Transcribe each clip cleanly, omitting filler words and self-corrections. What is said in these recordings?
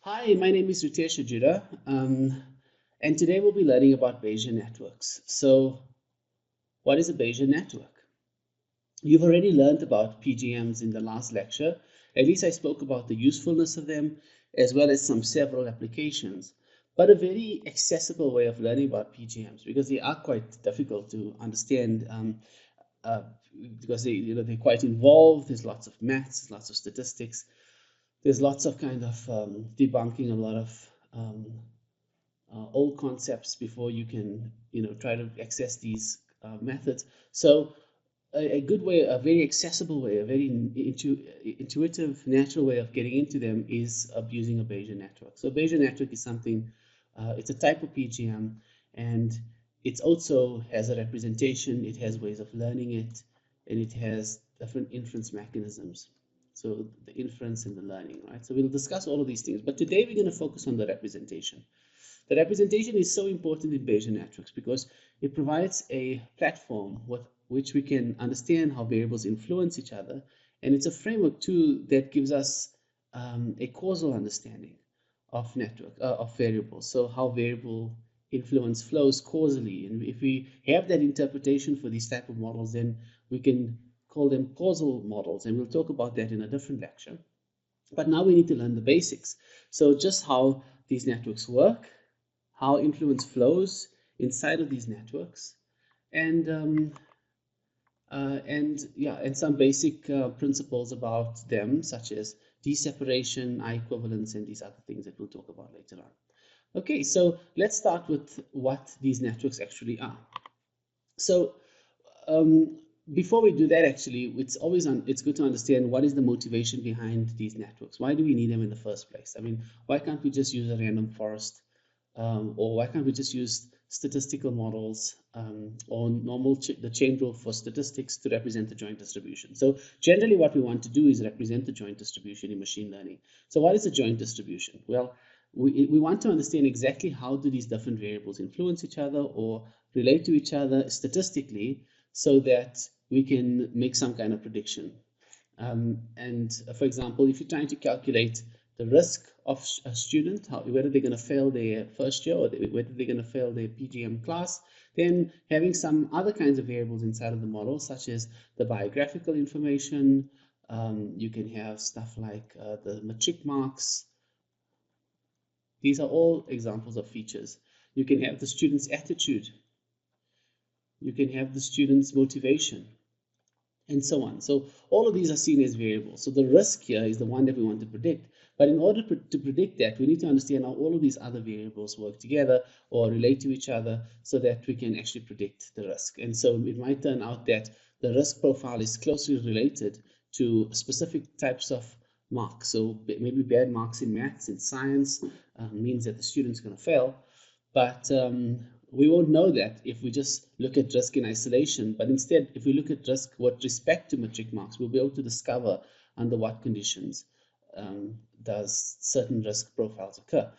Hi, my name is Ritesh Ajura, and today we'll be learning about Bayesian networks. So, what is a Bayesian network? You've already learned about PGMs in the last lecture. At least I spoke about the usefulness of them, as well as some several applications. But a very accessible way of learning about PGMs, because they are quite difficult to understand, uh, because they're quite involved. There's lots of maths, lots of statistics. There's lots of kind of debunking a lot of old concepts before you can try to access these methods. So a good way, a very accessible way, a very intuitive, natural way of getting into them is using a Bayesian network. So a Bayesian network is something, it's a type of PGM, and it also has a representation, it has ways of learning it, and it has different inference mechanisms. So the inference and the learning, right? So we'll discuss all of these things, but today we're going to focus on the representation. The representation is so important in Bayesian networks because it provides a platform with which we can understand how variables influence each other, and it's a framework too that gives us a causal understanding of of variables. So how variable influence flows causally, and if we have that interpretation for these type of models, then we can call them causal models, and we'll talk about that in a different lecture. But now we need to learn the basics. So just how these networks work, how influence flows inside of these networks, and and some basic principles about them, such as d-separation, I-equivalence, and these other things that we'll talk about later on. Okay, so let's start with what these networks actually are. So um, before we do that, actually, it's good to understand what is the motivation behind these networks. Why do we need them in the first place? I mean, why can't we just use a random forest, or why can't we just use statistical models, or the chain rule for statistics to represent the joint distribution? So generally, what we want to do is represent the joint distribution in machine learning. So what is a joint distribution? Well, we want to understand exactly how do these different variables influence each other or relate to each other statistically, so that we can make some kind of prediction. For example, if you're trying to calculate the risk of a student, whether they're going to fail their first year or whether they're going to fail their PGM class, then having some other kinds of variables inside of the model, such as the biographical information, you can have stuff like the matric marks. These are all examples of features. You can have the student's attitude. You can have the student's motivation, and so on. So all of these are seen as variables. So the risk here is the one that we want to predict. But in order to predict that, we need to understand how all of these other variables work together or relate to each other so that we can actually predict the risk. And so it might turn out that the risk profile is closely related to specific types of marks. So maybe bad marks in maths and science means that the student's going to fail. But we won't know that if we just look at risk in isolation. But instead, if we look at risk with respect to matric marks, we'll be able to discover under what conditions does certain risk profiles occur.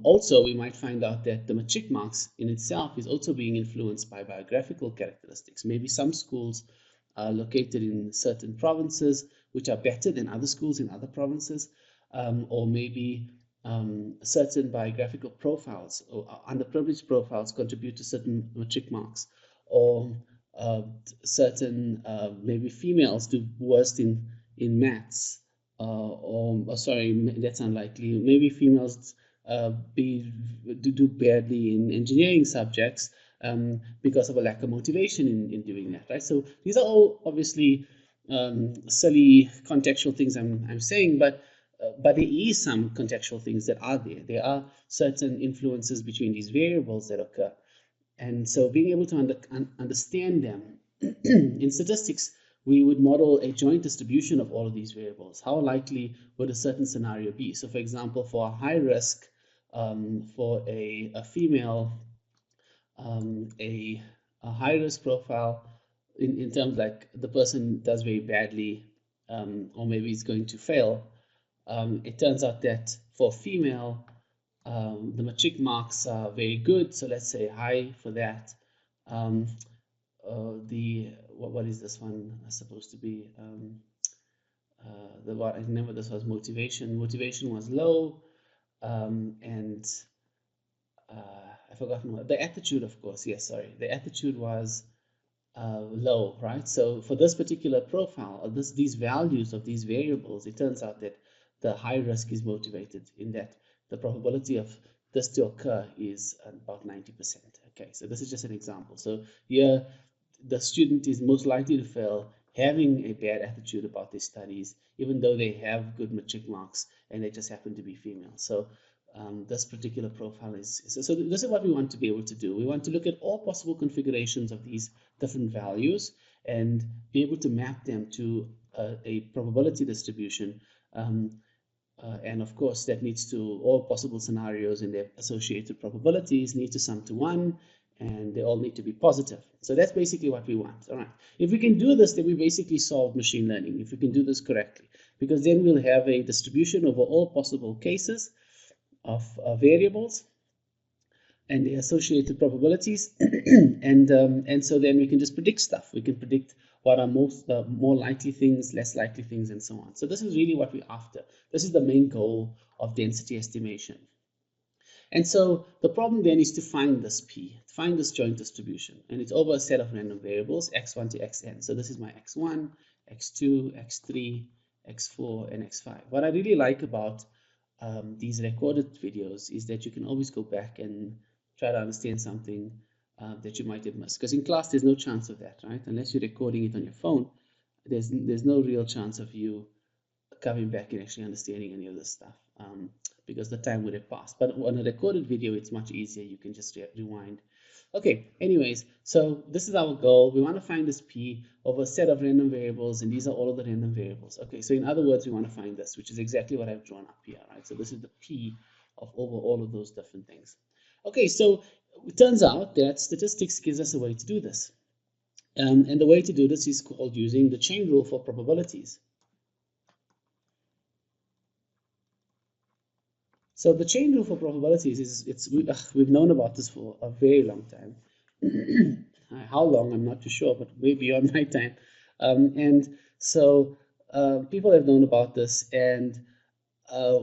Also, we might find out that the matric marks in itself is also being influenced by biographical characteristics. Maybe some schools are located in certain provinces which are better than other schools in other provinces, or maybe certain biographical profiles or underprivileged profiles contribute to certain matric marks, or certain maybe females do worst in maths, or sorry, that's unlikely. Maybe females do badly in engineering subjects because of a lack of motivation in doing that, right? So these are all obviously silly contextual things I'm saying, but there is some contextual things that are there. There are certain influences between these variables that occur. And so being able to understand them in statistics, we would model a joint distribution of all of these variables. How likely would a certain scenario be? So for example, for a high risk, for a female, a high risk profile in terms like the person does very badly, or maybe is going to fail, it turns out that for female, the matric marks are very good, so let's say high for that. Um, what is this one supposed to be? I remember this was motivation. Motivation was low. and I forgot the attitude, of course. Yes, sorry, the attitude was low, right? So for this particular profile, these values of these variables, it turns out that the high risk is motivated in that the probability of this to occur is about 90%. Okay, so this is just an example. So here, the student is most likely to fail having a bad attitude about their studies, even though they have good matric marks and they just happen to be female. So this particular profile so this is what we want to be able to do. We want to look at all possible configurations of these different values and be able to map them to a probability distribution. And of course, that needs to, all possible scenarios and their associated probabilities need to sum to 1, and they all need to be positive. So that's basically what we want. All right. If we can do this, then we basically solve machine learning, if we can do this correctly, because then we'll have a distribution over all possible cases of variables and the associated probabilities, and so then we can just predict stuff. We can predict what are more likely things, less likely things, and so on. So this is really what we're after. This is the main goal of density estimation. And so the problem then is to find this p, find this joint distribution, and it's over a set of random variables, x1 to xn. So this is my x1, x2, x3, x4, and x5. What I really like about these recorded videos is that you can always go back and try to understand something that you might have missed. Because in class, there's no chance of that, right? Unless you're recording it on your phone, there's no real chance of you coming back and actually understanding any of this stuff because the time would have passed. But on a recorded video, it's much easier. You can just rewind. Okay, anyways, so this is our goal. We want to find this p over a set of random variables, and these are all of the random variables. Okay, so in other words, we want to find this, which is exactly what I've drawn up here, right? So this is the p of over all of those different things. Okay, so it turns out that statistics gives us a way to do this. And the way to do this is called using the chain rule for probabilities. So the chain rule for probabilities we've known about this for a very long time. How long, I'm not too sure, but way beyond my time. And so people have known about this, and uh,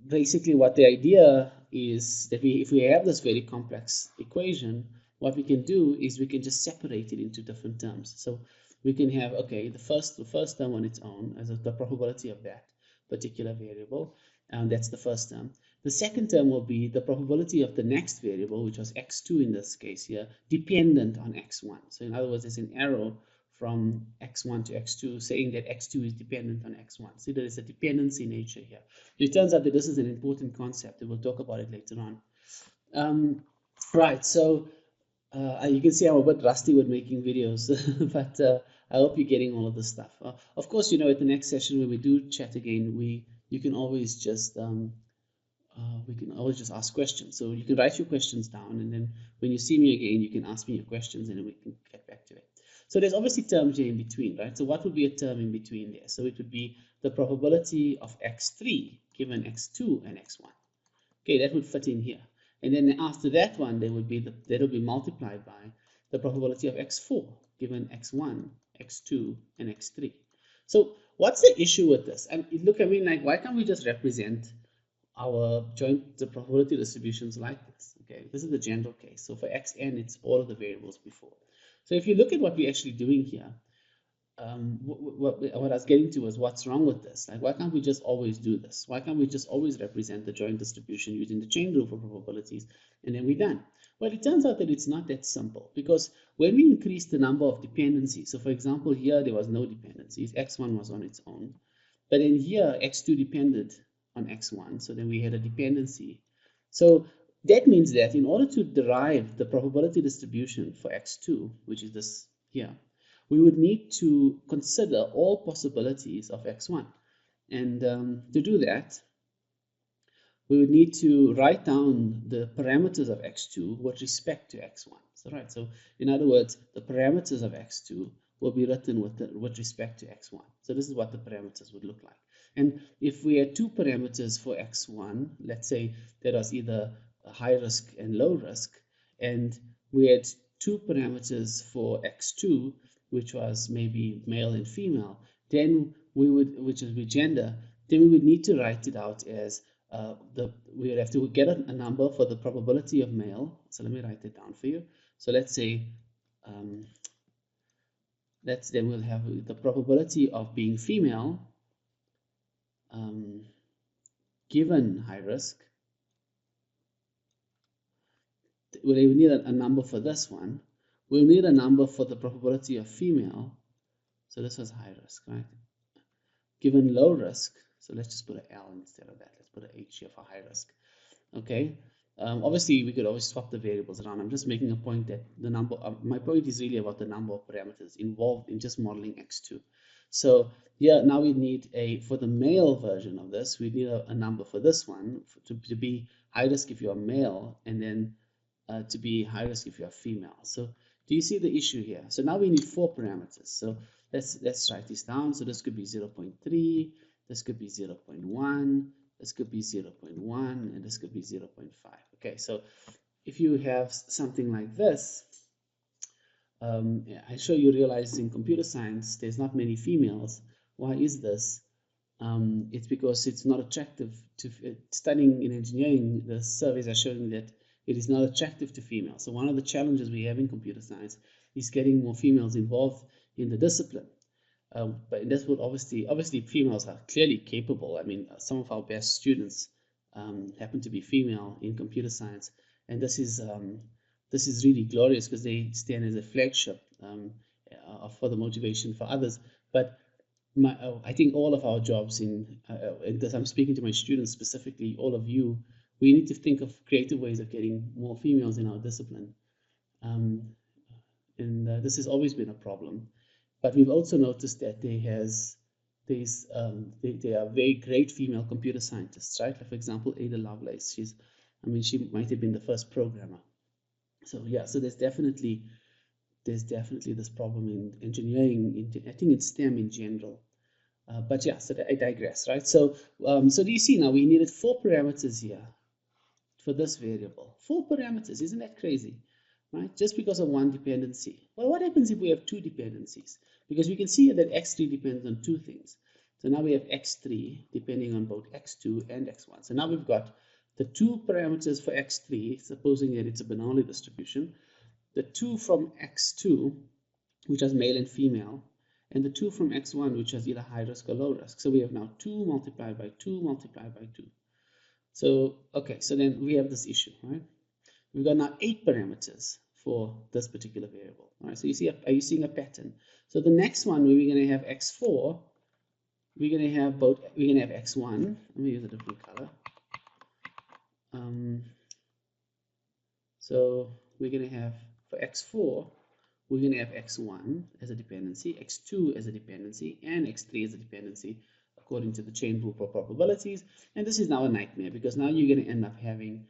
basically what the idea is that if we have this very complex equation, what we can do is we can just separate it into different terms. So we can have, okay, the first term on its own as the probability of that particular variable, and that's the first term. The second term will be the probability of the next variable, which was x2 in this case here, dependent on x1. So in other words, there's an arrow from x1 to x2 saying that x2 is dependent on x1. See, there is a dependency nature here. It turns out that this is an important concept, and we'll talk about it later on. Right, so you can see I'm a bit rusty with making videos, but I hope you're getting all of this stuff. Of course, at the next session when we do chat again, you can always just we can always just ask questions. So you can write your questions down, and then when you see me again, you can ask me your questions, and then we can get back to it. So there's obviously terms here in between, right? So what would be a term in between there? So it would be the probability of x3 given x2 and x1. Okay, that would fit in here. And then after that one, that will be multiplied by the probability of x4 given x1, x2, and x3. So what's the issue with this? And look, I mean, like, why can't we just represent our the probability distributions like this? Okay, this is the general case. So for xn, it's all of the variables before. So if you look at what we're actually doing here, what I was getting to was what's wrong with this? Like, why can't we just always do this? Why can't we just always represent the joint distribution using the chain rule for probabilities, and then we're done? Well, it turns out that it's not that simple, because when we increase the number of dependencies, so for example, here there was no dependencies, x1 was on its own, but in here x2 depended on x1, so then we had a dependency. So that means that in order to derive the probability distribution for x2, which is this here, we would need to consider all possibilities of x1. And to do that, we would need to write down the parameters of x2 with respect to x1. So, right, so in other words, the parameters of x2 will be written with respect to x1. So this is what the parameters would look like. And if we had two parameters for x1, let's say that was either high risk and low risk, and we had two parameters for x2, which was maybe male and female, then we would, which is with gender, then we would need to write it out as we would have to get a number for the probability of male. So let me write it down for you. So let's say um, then we'll have the probability of being female given high risk. We'll need a number for this one. We'll need a number for the probability of female. So this was high risk, right? Given low risk. So let's just put an L instead of that. Let's put an H here for high risk. Okay. Obviously, we could always swap the variables around. I'm just making a point that the number, my point is really about the number of parameters involved in just modeling X2. So yeah, now we need for the male version of this, we need a number for this one to be high risk if you're male, and then to be high risk if you're female. So do you see the issue here? So now we need 4 parameters. So let's write this down. So this could be 0.3, this could be 0.1, this could be 0.1, and this could be 0.5. Okay, so if you have something like this, I'm sure you realize in computer science there's not many females. Why is this? It's because it's not attractive to studying in engineering. The surveys are showing that it is not attractive to females. So one of the challenges we have in computer science is getting more females involved in the discipline. But this would obviously females are clearly capable. I mean, some of our best students happen to be female in computer science, and this is really glorious because they stand as a flagship for the motivation for others. But I think all of our jobs and I'm speaking to my students specifically, all of you, we need to think of creative ways of getting more females in our discipline. This has always been a problem. But we've also noticed that there are very great female computer scientists, right? Like for example, Ada Lovelace. She might have been the first programmer. So yeah, so there's definitely this problem in engineering. I think in STEM in general. But yeah, so I digress, right? So do you see now we needed 4 parameters here for this variable. 4 parameters, isn't that crazy? Right? Just because of one dependency. Well, what happens if we have 2 dependencies? Because we can see that X3 depends on 2 things. So now we have X3 depending on both X2 and X1. So now we've got the 2 parameters for X3, supposing that it's a Bernoulli distribution, the 2 from X2, which is male and female, and the 2 from X1, which is either high risk or low risk. So we have now 2 multiplied by 2 multiplied by 2. So, okay, so then we have this issue, right? We've got now 8 parameters for this particular variable. All right, so are you seeing a pattern? So the next one, where we're going to have X4, we're going to have X1. Let me use a different color. So we're going to have, for X4, we're going to have X1 as a dependency, X2 as a dependency, and X3 as a dependency, according to the chain rule for probabilities. And this is now a nightmare, because now you're going to end up having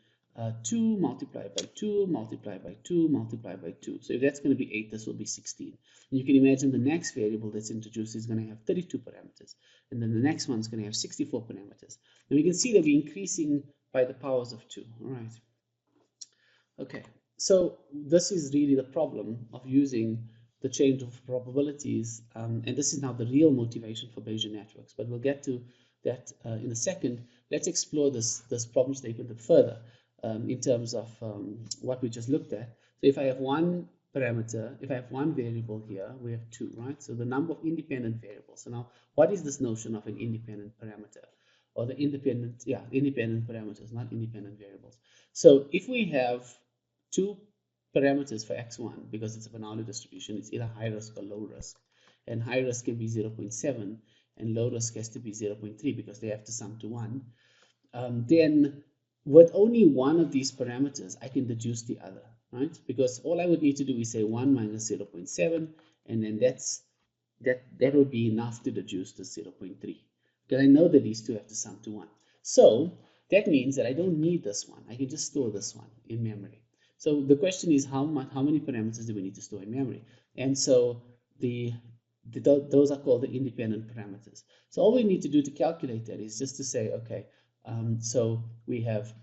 2 multiplied by 2 multiplied by 2 multiplied by 2. So if that's going to be 8, this will be 16. And you can imagine the next variable that's introduced is going to have 32 parameters. And then the next one is going to have 64 parameters. And we can see that we're increasing by the powers of 2. All right. Okay. So this is really the problem of using the chain of probabilities. And this is now the real motivation for Bayesian networks. But we'll get to that in a second. Let's explore this problem statement a bit further. In terms of what we just looked at. So if I have one parameter, if I have one variable here, we have 2, right? So the number of independent variables. So now, what is this notion of an independent parameter? Or the independent parameters, not independent variables. So if we have 2 parameters for x1, because it's a Bernoulli distribution, it's either high risk or low risk. And high risk can be 0.7, and low risk has to be 0.3, because they have to sum to 1. Then with only one of these parameters, I can deduce the other, right? Because all I would need to do is say 1 minus 0.7, and then that would be enough to deduce the 0.3, because I know that these two have to sum to 1. So that means that I don't need this one. I can just store this one in memory. So the question is, how many parameters do we need to store in memory? And so those are called the independent parameters. So all we need to do to calculate that is just to say, okay, so we have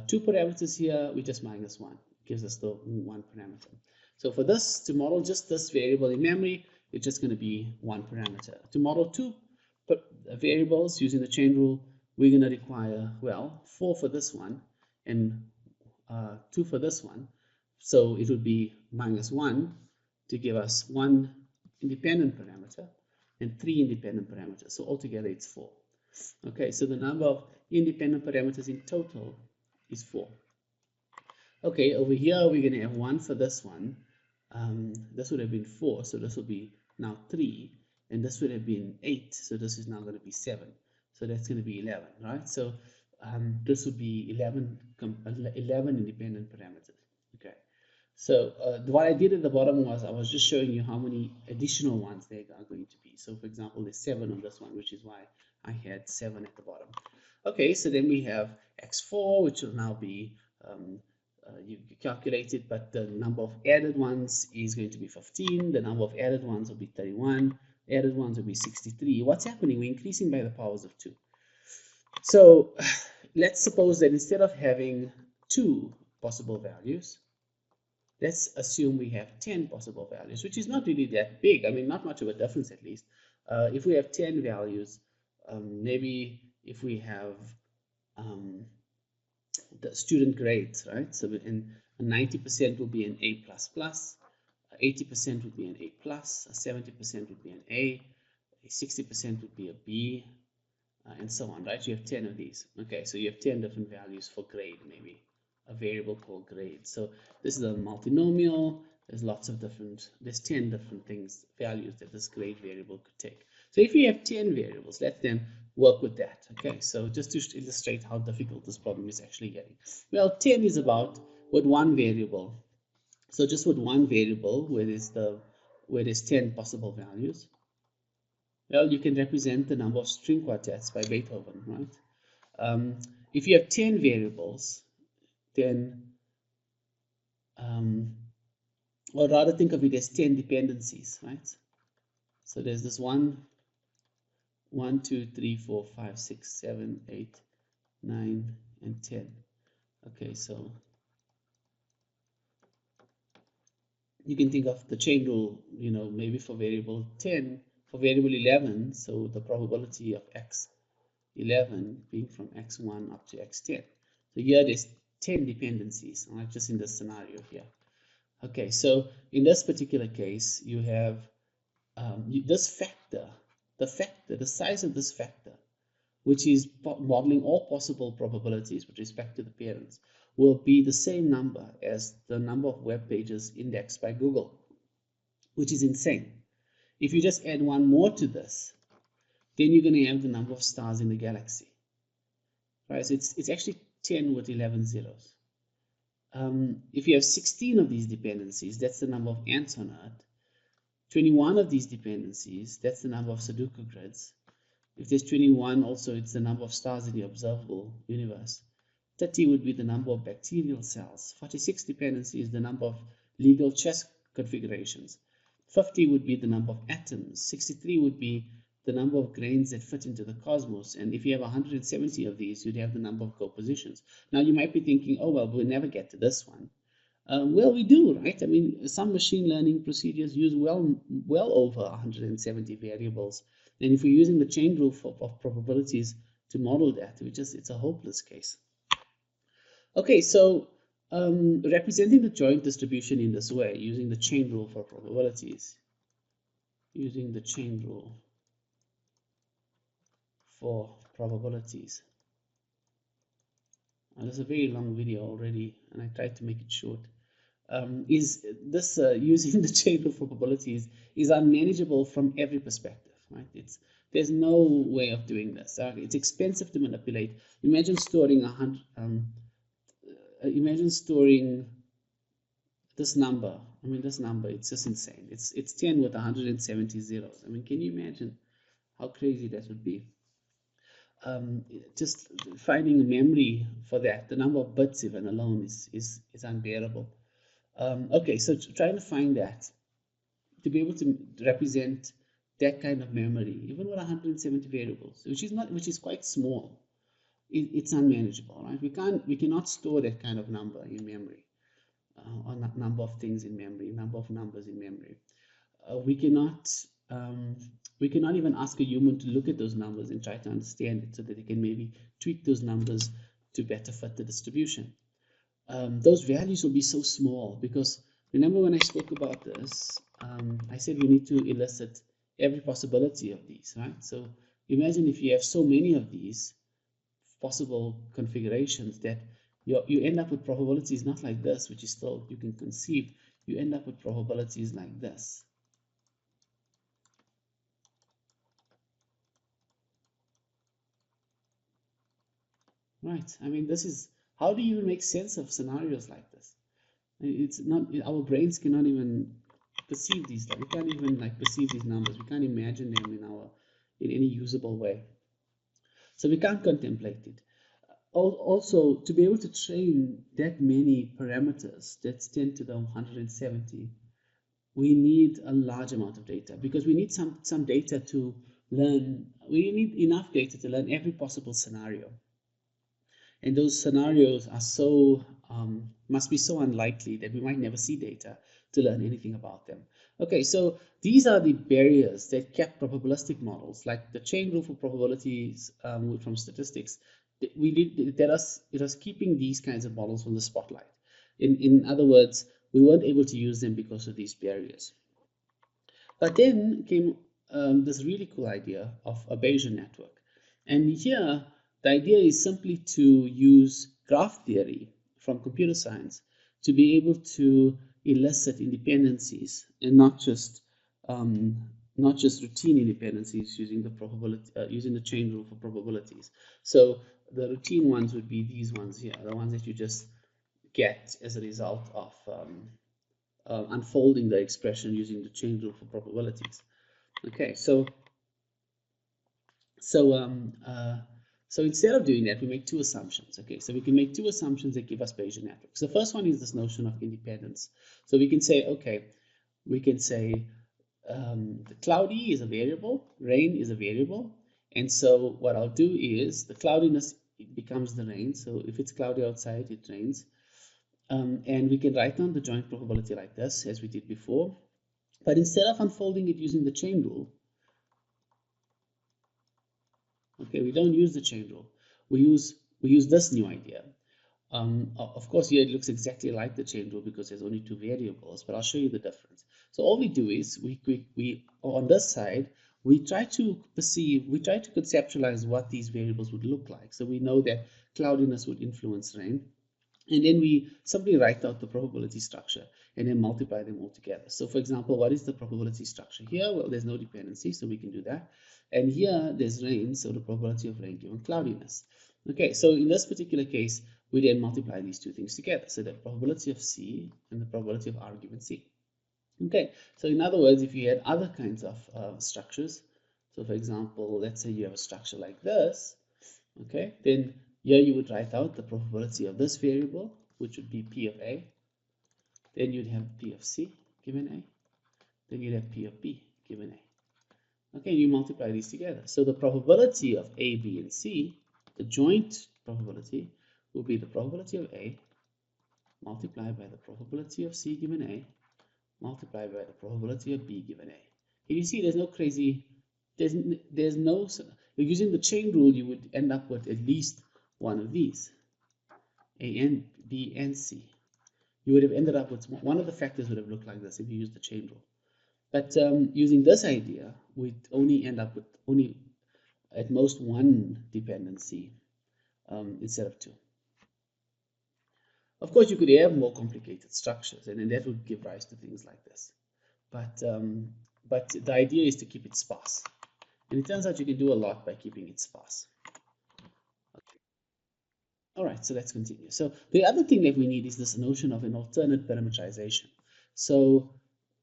2 parameters here, we just minus 1. It gives us the 1 parameter. So for this, to model just this variable in memory, it's just going to be 1 parameter. To model 2 variables using the chain rule, we're going to require, well, 4 for this one and 2 for this one. So it would be minus 1 to give us 1 independent parameter and 3 independent parameters. So altogether it's 4. Okay, so the number of independent parameters in total is 4. Okay, over here we're going to have 1 for this one. This would have been 4, so this will be now 3. And this would have been 8, so this is now going to be 7. So that's going to be 11, right? So this would be 11 independent parameters. Okay. So what I did at the bottom was I was just showing you how many additional ones there are going to be. So for example, there's 7 on this one, which is why I had 7 at the bottom. Okay, so then we have x4, which will now be you calculate it, but the number of added ones is going to be 15. The number of added ones will be 31. Added ones will be 63. What's happening? We're increasing by the powers of 2. So let's suppose that instead of having 2 possible values, let's assume we have 10 possible values, which is not really that big. I mean, not much of a difference at least. If we have 10 values, maybe if we have the student grades, right? So in 90% will be an A++, 80% would be an A+, 70% would be an A, 60% would be a B, and so on, right? You have 10 of these. Okay, so you have 10 different values for grade, maybe a variable called grade. So this is a multinomial. There's lots of there's 10 different values that this grade variable could take. So if you have 10 variables, let's then work with that. Okay, so just to illustrate how difficult this problem is actually getting. Well, 10 is about with one variable. So just with one variable where there's 10 possible values. Well, you can represent the number of string quartets by Beethoven, right? If you have 10 variables, then, or rather think of it as 10 dependencies, right? So there's this 1, 2, 3, 4, 5, 6, 7, 8, 9, and 10. Okay, so you can think of the chain rule, maybe for variable 10, for variable 11, so the probability of x11 being from x1 up to x10. So here there's 10 dependencies, right, just in this scenario here. Okay, so in this particular case, you have this factor, the size of this factor, which is modeling all possible probabilities with respect to the parents, will be the same number as the number of web pages indexed by Google, which is insane. If you just add one more to this, then you're going to have the number of stars in the galaxy. Right? So it's actually 10 with 11 zeros. If you have 16 of these dependencies, that's the number of ants on Earth. 21 of these dependencies, that's the number of Sudoku grids. If there's 21, also it's the number of stars in the observable universe. 30 would be the number of bacterial cells. 46 dependency is the number of legal chess configurations. 50 would be the number of atoms. 63 would be the number of grains that fit into the cosmos. And if you have 170 of these, you'd have the number of co-positions. Now you might be thinking, oh, well, we'll never get to this one. Well, we do, right? I mean, some machine learning procedures use well over 170 variables. And if we're using the chain rule of probabilities to model that, it's a hopeless case. Okay, so representing the joint distribution in this way, using the chain rule for probabilities, using the chain rule for probabilities. And this is a very long video already, and I tried to make it short. Is this using the chain rule for probabilities is unmanageable from every perspective, right? There's no way of doing this. It's expensive to manipulate. Imagine storing this number. I mean, this number, it's just insane. It's 10 with 170 zeros. I mean, can you imagine how crazy that would be? Just finding memory for that, the number of bits even alone is unbearable. Okay, so trying to find that, to be able to represent that kind of memory, even with 170 variables, which is quite small, it's unmanageable, right? We cannot store that kind of number in memory, or number of things in memory, number of numbers in memory. We cannot We cannot even ask a human to look at those numbers and try to understand it so that they can maybe tweak those numbers to better fit the distribution. Those values will be so small because remember when I spoke about this, I said we need to elicit every possibility of these, right? So imagine if you have so many of these possible configurations that you end up with probabilities not like this, which is still you can conceive. You end up with probabilities like this. Right. I mean, this is how do you even make sense of scenarios like this? It's not our brains cannot even perceive these. We can't even like perceive these numbers. We can't imagine them in any usable way. So we can't contemplate it. Also, to be able to train that many parameters, that's 10 to the 170, we need a large amount of data because we need some data to learn. We need enough data to learn every possible scenario. And those scenarios are so must be so unlikely that we might never see data to learn anything about them. Okay, so these are the barriers that kept probabilistic models, like the chain rule for probabilities from statistics. It was keeping these kinds of models from the spotlight. In other words, we weren't able to use them because of these barriers. But then came this really cool idea of a Bayesian network. And here, the idea is simply to use graph theory from computer science to be able to elicit independencies and not just routine independencies using the probability using the chain rule for probabilities. So the routine ones would be these ones here, the ones that you just get as a result of unfolding the expression using the chain rule for probabilities. Okay, so um, uh, so instead of doing that, we make two assumptions. Okay, so we can make two assumptions that give us Bayesian networks. The first one is this notion of independence. So we can say, okay, we can say the cloudy is a variable, rain is a variable, and so what I'll do is the cloudiness becomes the rain. So if it's cloudy outside, it rains. And we can write down the joint probability like this, as we did before. But instead of unfolding it using the chain rule, okay, we don't use the chain rule. We use this new idea. Of course, here it looks exactly like the chain rule because there's only two variables, but I'll show you the difference. So all we do is we on this side, we try to conceptualize what these variables would look like. So we know that cloudiness would influence rain. And then we simply write out the probability structure and then multiply them all together. So for example, what is the probability structure here? Well, there's no dependency, so we can do that. And here there's rain, so the probability of rain given cloudiness. Okay, so in this particular case, we then multiply these two things together. So the probability of C and the probability of R given C. Okay, so in other words, if you had other kinds of structures, so for example, let's say you have a structure like this, okay, then here you would write out the probability of this variable, which would be P of A. Then you'd have P of C given A. Then you'd have P of B given A. Okay, you multiply these together. So the probability of A, B, and C, the joint probability, will be the probability of A multiplied by the probability of C given A multiplied by the probability of B given A. Here you see there's no crazy, there's no, using the chain rule, you would end up with at least one of these, A and B and C. You would have ended up with one of the factors would have looked like this if you used the chain rule. But using this idea, we'd only end up with only at most one dependency instead of two. Of course, you could have more complicated structures, and then that would give rise to things like this. But the idea is to keep it sparse. And it turns out you can do a lot by keeping it sparse. Okay. All right, so let's continue. So the other thing that we need is this notion of an alternate parameterization. So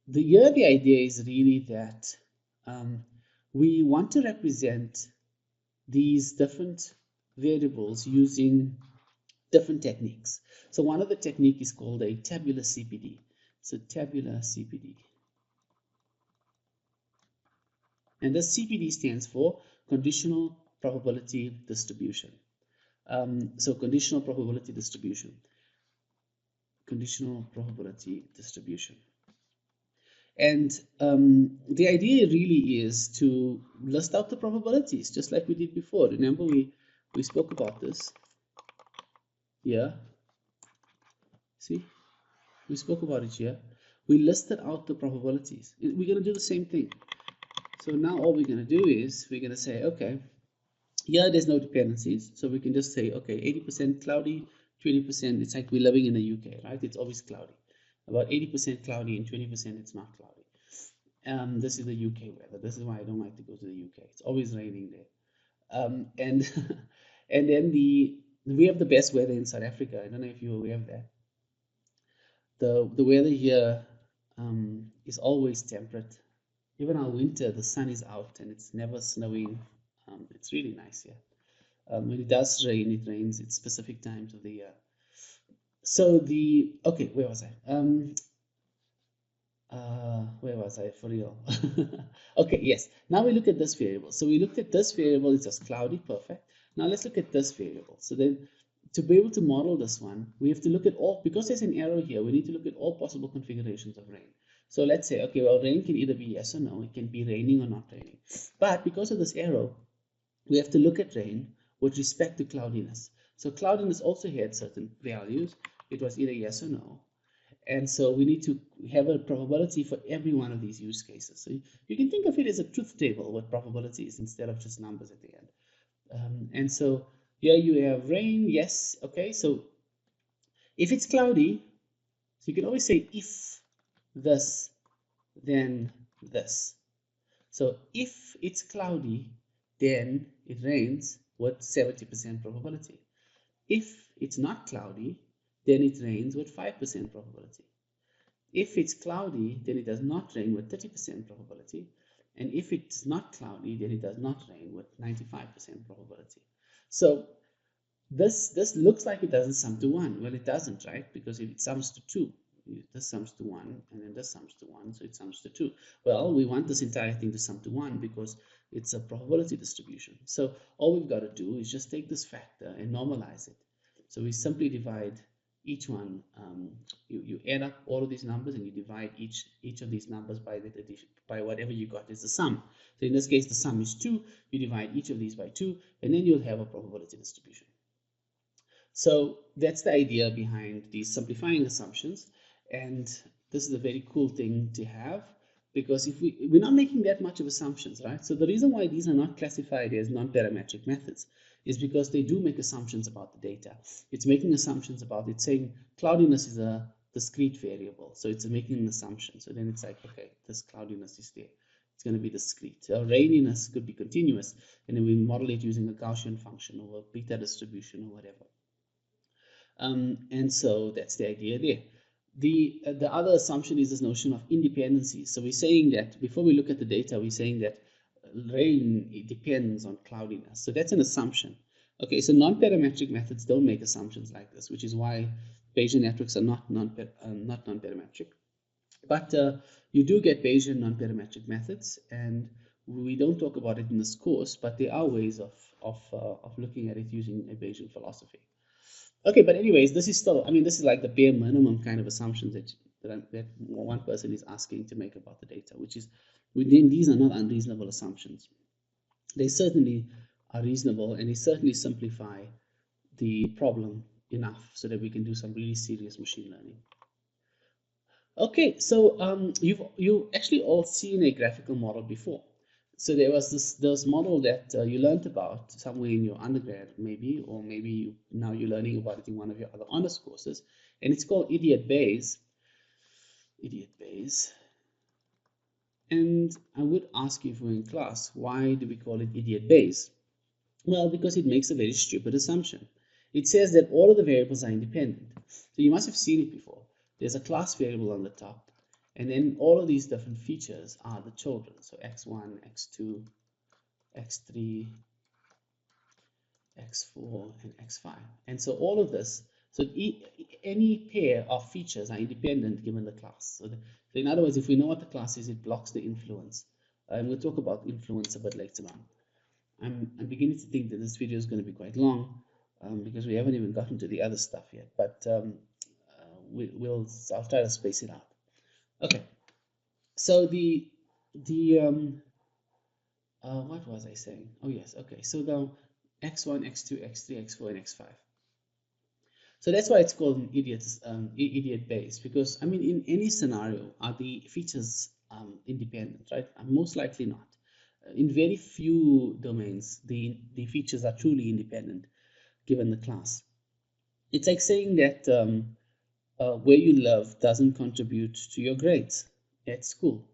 the idea is really that we want to represent these different variables using different techniques. So one of the technique is called a tabular CPD. So tabular CPD. And this CPD stands for conditional probability distribution. So conditional probability distribution. Conditional probability distribution. And the idea really is to list out the probabilities, just like we did before. Remember, we spoke about this. Yeah, see, we spoke about it here. We listed out the probabilities. We're going to do the same thing. So now all we're going to do is we're going to say, okay, here there's no dependencies. So we can just say, okay, 80% cloudy, 20%. It's like we're living in the UK, right? It's always cloudy. About 80% cloudy and 20% it's not cloudy. This is the UK weather. This is why I don't like to go to the UK. It's always raining there. And and then we have the best weather in South Africa. I don't know if you're aware of that. The weather here is always temperate. Even our winter, the sun is out and it's never snowing. It's really nice here. When it does rain, it rains at specific times of the year. So okay, where was I? Where was I for real? Okay, yes. Now we look at this variable. So we looked at this variable, it's just cloudy, perfect. Now let's look at this variable. So then to be able to model this one, we have to look at all, because there's an arrow here, we need to look at all possible configurations of rain. So let's say, okay, well, rain can either be yes or no, it can be raining or not raining. But because of this arrow, we have to look at rain with respect to cloudiness. So cloudiness also had certain values. It was either yes or no. And so we need to have a probability for every one of these use cases. So you can think of it as a truth table with probabilities instead of just numbers at the end. And so here you have rain, yes, okay. So if it's cloudy, so you can always say if this, then this. So if it's cloudy, then it rains with 70% probability. If it's not cloudy, then it rains with 5% probability. If it's cloudy, then it does not rain with 30% probability. And if it's not cloudy, then it does not rain with 95% probability. So this looks like it doesn't sum to 1. Well, it doesn't, right? Because if it sums to 2, this sums to 1, and then this sums to 1, so it sums to 2. Well, we want this entire thing to sum to 1 because it's a probability distribution. So all we've got to do is just take this factor and normalize it. So we simply divide each one. You add up all of these numbers and you divide each of these numbers by the addition, by whatever you got is the sum. So in this case, the sum is 2. You divide each of these by 2, and then you'll have a probability distribution. So that's the idea behind these simplifying assumptions. And this is a very cool thing to have, because if we're not making that much of assumptions, right? So the reason why these are not classified as non-parametric methods is because they do make assumptions about the data. It's making assumptions about it, saying cloudiness is a discrete variable. So it's making an assumption. So then it's like, okay, this cloudiness is there. It's going to be discrete. Raininess could be continuous, and then we model it using a Gaussian function or a beta distribution or whatever. And so that's the idea there. The other assumption is this notion of independency. So we're saying that before we look at the data, we're saying that rain, it depends on cloudiness. So that's an assumption. Okay, so non-parametric methods don't make assumptions like this, which is why Bayesian networks are not non-parametric. But you do get Bayesian non-parametric methods, and we don't talk about it in this course, but there are ways of looking at it using a Bayesian philosophy. Okay, but anyways, this is still, I mean, this is like the bare minimum kind of assumptions that one person is asking to make about the data, which is, within these are not unreasonable assumptions. They certainly are reasonable, and they certainly simplify the problem enough so that we can do some really serious machine learning. Okay, so you've actually all seen a graphical model before. So there was this model that you learned about somewhere in your undergrad, maybe, or maybe now you're learning about it in one of your other honors courses, and it's called Idiot Bayes. Idiot Bayes. And I would ask you if we're in class, why do we call it Idiot Bayes? Well, because it makes a very stupid assumption. It says that all of the variables are independent. So you must have seen it before. There's a class variable on the top, and then all of these different features are the children. So x1, x2, x3, x4, and x5. And so all of this, so any pair of features are independent given the class. So in other words, if we know what the class is, it blocks the influence. And we'll talk about influence a bit later on. I'm beginning to think that this video is going to be quite long because we haven't even gotten to the other stuff yet. But I'll try to space it out. Okay. So the what was I saying? Oh yes, okay. So the x1, x2, x3, x4, and x5. So that's why it's called an idiot base, because I mean, in any scenario, are the features independent, right? Most likely not. In very few domains, the features are truly independent given the class. It's like saying that where you live doesn't contribute to your grades at school,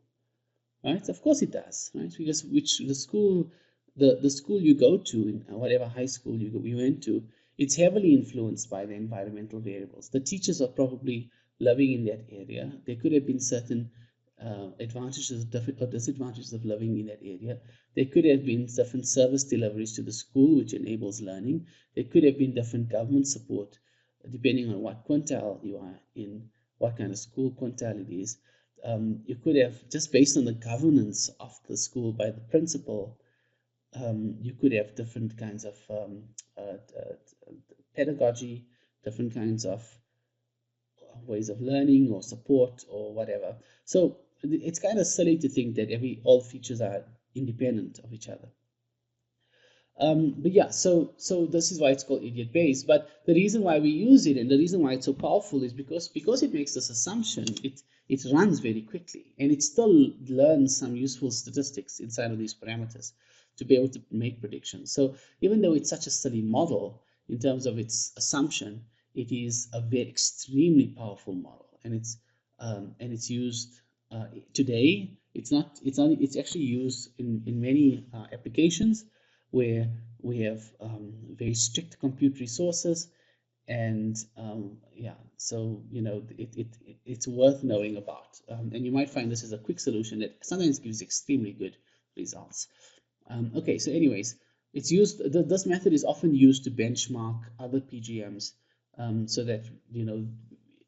right? Of course it does, right? Because which the school you go to, in whatever high school you went to, it's heavily influenced by the environmental variables. The teachers are probably living in that area. There could have been certain advantages or disadvantages of living in that area. There could have been different service deliveries to the school, which enables learning. There could have been different government support, depending on what quintile you are in, what kind of school quintile it is. You could have, just based on the governance of the school by the principal, you could have different kinds of pedagogy, different kinds of ways of learning or support or whatever. So it's kind of silly to think that all features are independent of each other. But yeah, so this is why it's called idiot based. But the reason why we use it and the reason why it's so powerful is because it makes this assumption. It runs very quickly and it still learns some useful statistics inside of these parameters to be able to make predictions. So even though it's such a silly model in terms of its assumption, it is a very extremely powerful model, and it's used today. It's actually used in many applications where we have very strict compute resources, and yeah, so it's worth knowing about, and you might find this is a quick solution that sometimes gives extremely good results. Okay, so anyways, it's used. This method is often used to benchmark other PGMs, so that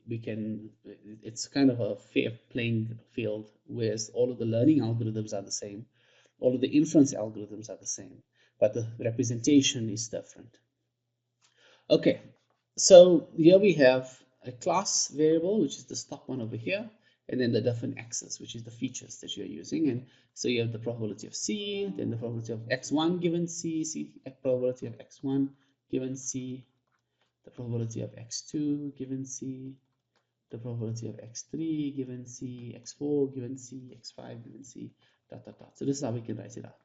we can. It's kind of a fair playing field, whereas all of the learning algorithms are the same, all of the inference algorithms are the same, but the representation is different. Okay, so here we have a class variable, which is the top one over here, and then the different x's, which is the features that you're using. And so you have the probability of C, then the probability of x1 given C, probability of x1 given C, the probability of x2 given C, the probability of x3 given C, x4 given C, x5 given C, dot, dot, dot. So this is how we can write it out.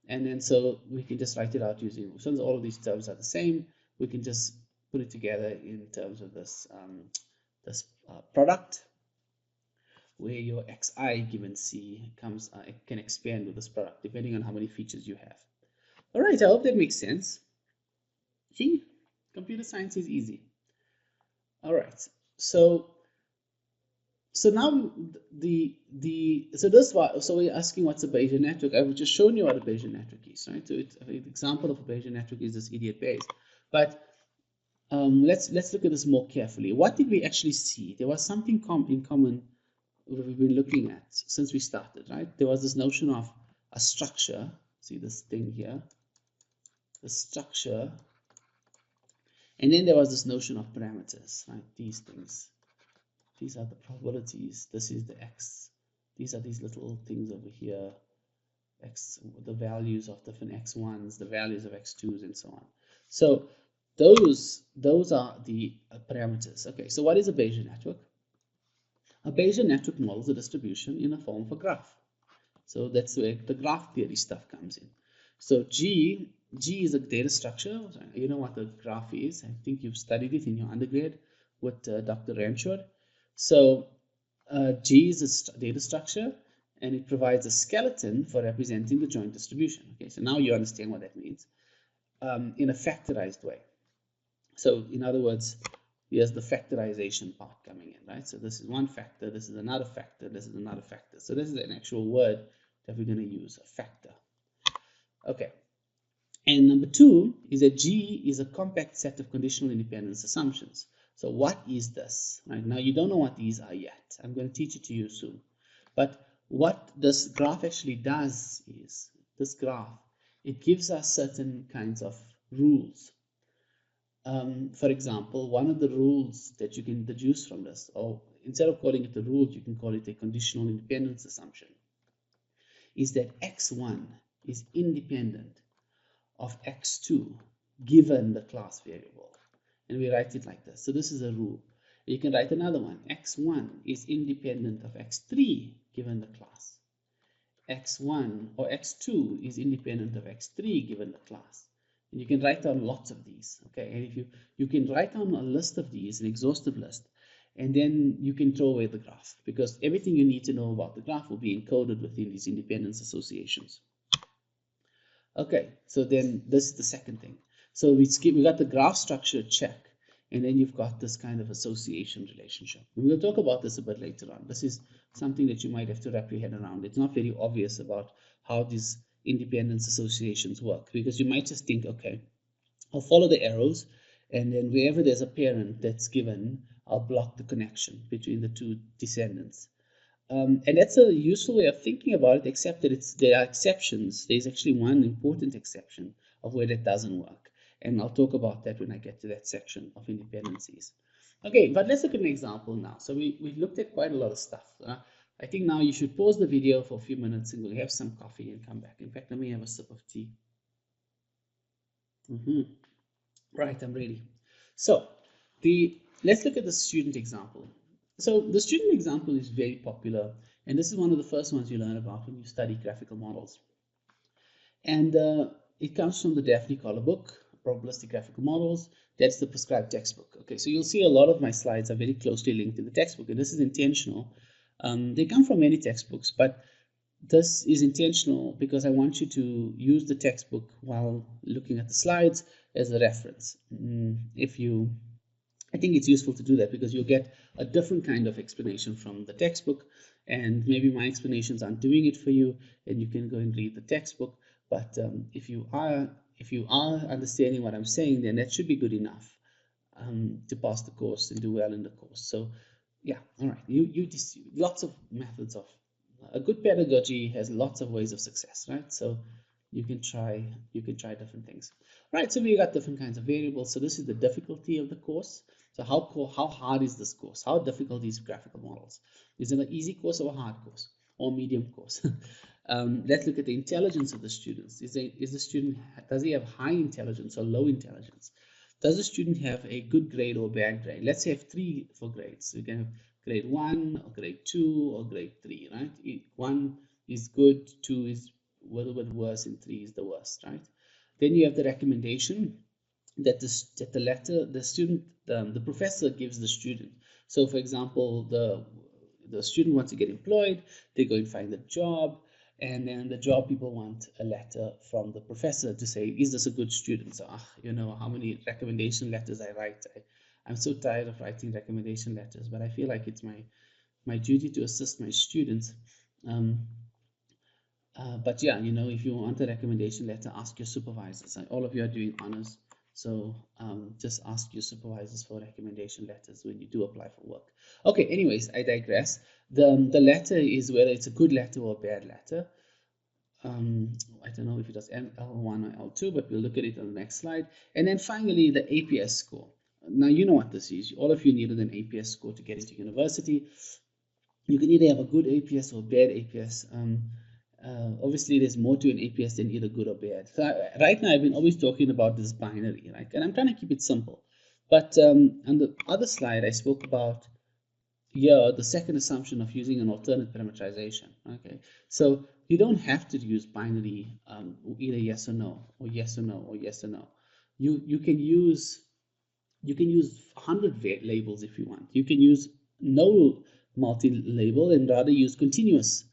And then so we can just write it out using, since all of these terms are the same, we can just put it together in terms of this product, where your xi given C comes can expand with this product depending on how many features you have. All right, I hope that makes sense. See, computer science is easy. All right, so now so we're asking what's a Bayesian network. I've just shown you what a Bayesian network is, right? So an example of a Bayesian network is this idiot base. But let's look at this more carefully. What did we actually see? There was something in common we've been looking at since we started, right? There was this notion of a structure. See this thing here, the structure, and then there was this notion of parameters, right? These things. These are the probabilities. This is the x. These are these little things over here. X, the values of different x1s, the values of x2s, and so on. So those are the parameters. Okay, so what is a Bayesian network? A Bayesian network models a distribution in the form of a graph. So that's where the graph theory stuff comes in. So G is a data structure. You know what a graph is. I think you've studied it in your undergrad with Dr. Ramchod. So G is a data structure, and it provides a skeleton for representing the joint distribution. Okay, so now you understand what that means in a factorized way. So in other words, here's the factorization part coming in, right? So this is one factor, this is another factor, this is another factor. So this is an actual word that we're going to use, a factor. Okay. And number two is that G is a compact set of conditional independence assumptions. So what is this? Right now you don't know what these are yet. I'm going to teach it to you soon. But what this graph actually does is, this graph, it gives us certain kinds of rules. For example, one of the rules that you can deduce from this, or instead of calling it a rule, you can call it a conditional independence assumption, is that x1 is independent of x2 given the class variable. And we write it like this. So this is a rule. You can write another one. x1 is independent of x3 given the class. x1 or x2 is independent of x3 given the class. And you can write down lots of these. Okay, and if you can write down a list of these, an exhaustive list, and then you can throw away the graph, because everything you need to know about the graph will be encoded within these independence associations. Okay, so then this is the second thing. So we got the graph structure check, and then you've got this kind of association relationship. And we'll talk about this a bit later on. This is something that you might have to wrap your head around. It's not very obvious about how these independence associations work, because you might just think, okay, I'll follow the arrows, and then wherever there's a parent that's given, I'll block the connection between the two descendants. And that's a useful way of thinking about it, except that there are exceptions. There's actually one important exception of where that doesn't work. And I'll talk about that when I get to that section of independencies. Okay, but let's look at an example now. So we've looked at quite a lot of stuff. I think now you should pause the video for a few minutes and we'll have some coffee and come back. In fact, let me have a sip of tea. Right, I'm ready. So let's look at the student example. So the student example is very popular, and this is one of the first ones you learn about when you study graphical models. And it comes from the Daphne Collar book, Probabilistic Graphical Models. That's the prescribed textbook. Okay, so you'll see a lot of my slides are very closely linked to the textbook, and this is intentional. They come from many textbooks, but this is intentional because I want you to use the textbook while looking at the slides as a reference. I think it's useful to do that because you'll get a different kind of explanation from the textbook, and maybe my explanations aren't doing it for you, and you can go and read the textbook. But if you are understanding what I'm saying, then that should be good enough to pass the course and do well in the course. So yeah, all right. You lots of methods of a good pedagogy has lots of ways of success, right? So you can try different things, right? So we got different kinds of variables. So this is the difficulty of the course. So how hard is this course? How difficult is graphical models? Is it an easy course or a hard course or medium course? Let's look at the intelligence of the students. Does he have high intelligence or low intelligence? Does the student have a good grade or bad grade? Let's have 3 for grades. So you can have grade 1 or grade 2 or grade 3, right? 1 is good, 2 is a little bit worse, and 3 is the worst, right? Then you have the recommendation that the professor gives the student. So for example, the student wants to get employed, they go and find a job, and then the job people want a letter from the professor to say, is this a good student? So how many recommendation letters I write. I'm so tired of writing recommendation letters, but I feel like it's my duty to assist my students. But yeah, if you want a recommendation letter, ask your supervisors. All of you are doing honors, so just ask your supervisors for recommendation letters when you do apply for work. Okay, anyways, I digress. The letter is whether it's a good letter or a bad letter. I don't know if it does L1 or L2, but we'll look at it on the next slide. And then finally, the APS score. Now, you know what this is. All of you needed an APS score to get into university. You can either have a good APS or bad APS. Obviously, there's more to an APS than either good or bad. So right now, I've been always talking about this binary, right? And I'm trying to keep it simple. But on the other slide, I spoke about the second assumption of using an alternate parameterization. Okay, so you don't have to use binary either yes or no, or yes or no, or yes or no. You can use 100 labels if you want. You can use no multi-label and rather use continuous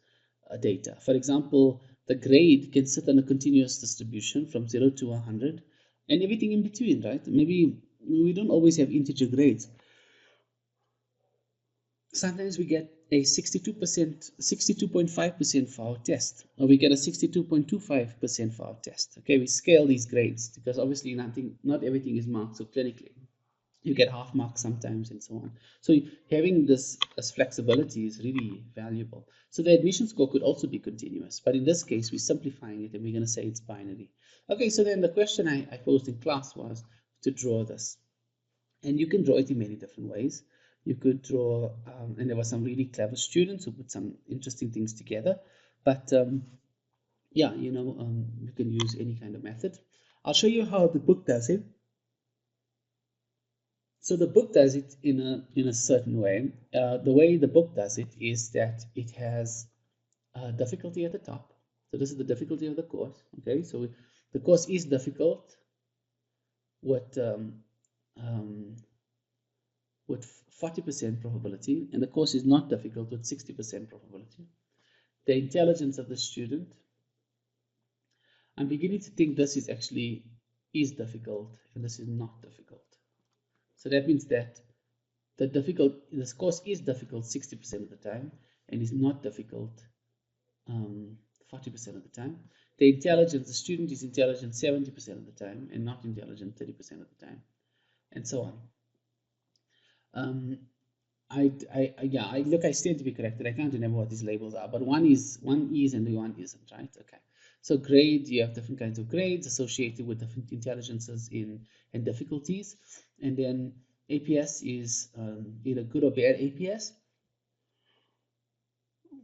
data. For example, the grade can sit on a continuous distribution from 0 to 100 and everything in between, right? Maybe we don't always have integer grades. Sometimes we get a 62.5% for our test, or we get a 62.25% for our test. Okay, we scale these grades because obviously not everything is marked so clinically. You get half marks sometimes and so on. So having this as flexibility is really valuable. So the admission score could also be continuous, but in this case, we're simplifying it and we're going to say it's binary. Okay, so then the question I posed in class was, to draw this. And you can draw it in many different ways. You could draw, and there were some really clever students who put some interesting things together. But yeah, you can use any kind of method. I'll show you how the book does it. So the book does it in a certain way. The way the book does it is that it has difficulty at the top. So this is the difficulty of the course. Okay, so the course is difficult with um, with 40% probability, and the course is not difficult with 60% probability. The intelligence of the student, I'm beginning to think this is difficult and this is not difficult. So that means that this course is difficult 60% of the time and is not difficult 40% of the time. The student is intelligent 70% of the time and not intelligent 30% of the time, and so on. I stand to be corrected. I can't remember what these labels are, but one is and the one isn't, right? Okay. So grade, you have different kinds of grades associated with different intelligences and difficulties, and then APS is either good or bad APS.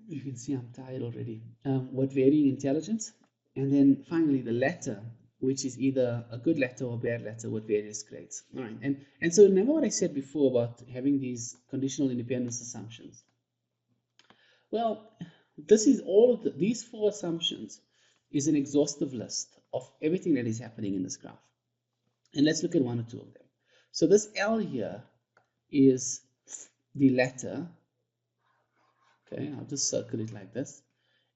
You can see I'm tired already. With varying intelligence, and then finally the letter, which is either a good letter or a bad letter with various grades. All right, and so remember what I said before about having these conditional independence assumptions. Well, this is all of these four assumptions is an exhaustive list of everything that is happening in this graph. And let's look at one or two of them. So this L here is the letter. Okay, I'll just circle it like this.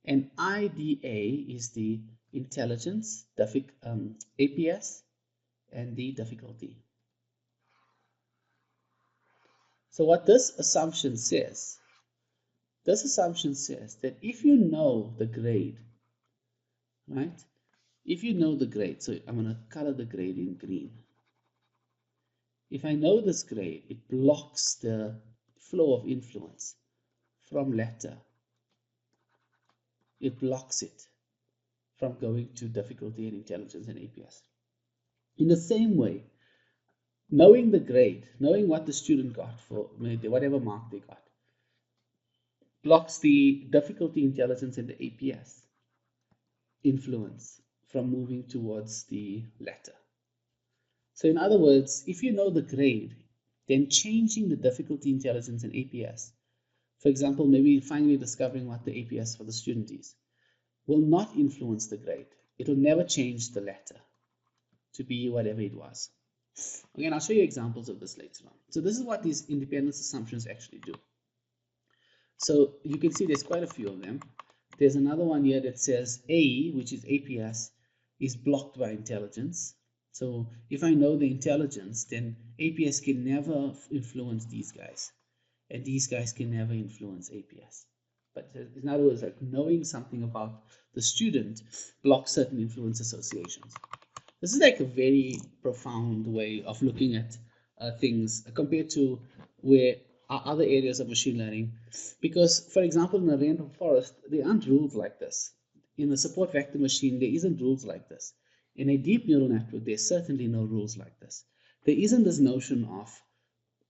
And IDA is the intelligence, APS, and the difficulty. So what this assumption says that if you know the grade, right? If you know the grade, so I'm going to color the grade in green. If I know this grade, it blocks the flow of influence from letter. It blocks it from going to difficulty and intelligence and APS. In the same way, knowing the grade, knowing what the student got for whatever mark they got, blocks the difficulty, intelligence, and the APS influence from moving towards the latter. So in other words, if you know the grade, then changing the difficulty, intelligence, and APS, for example, maybe finally discovering what the APS for the student is, will not influence the grade. It will never change the letter to be whatever it was. Again, I'll show you examples of this later on. So this is what these independence assumptions actually do. So you can see there's quite a few of them. There's another one here that says A, which is APS, is blocked by intelligence. So if I know the intelligence, then APS can never influence these guys. And these guys can never influence APS. But in other words, like knowing something about the student blocks certain influence associations. This is like a very profound way of looking at things compared to where other areas of machine learning. Because, for example, in a random forest, there aren't rules like this. In a support vector machine, there isn't rules like this. In a deep neural network, there's certainly no rules like this. There isn't this notion of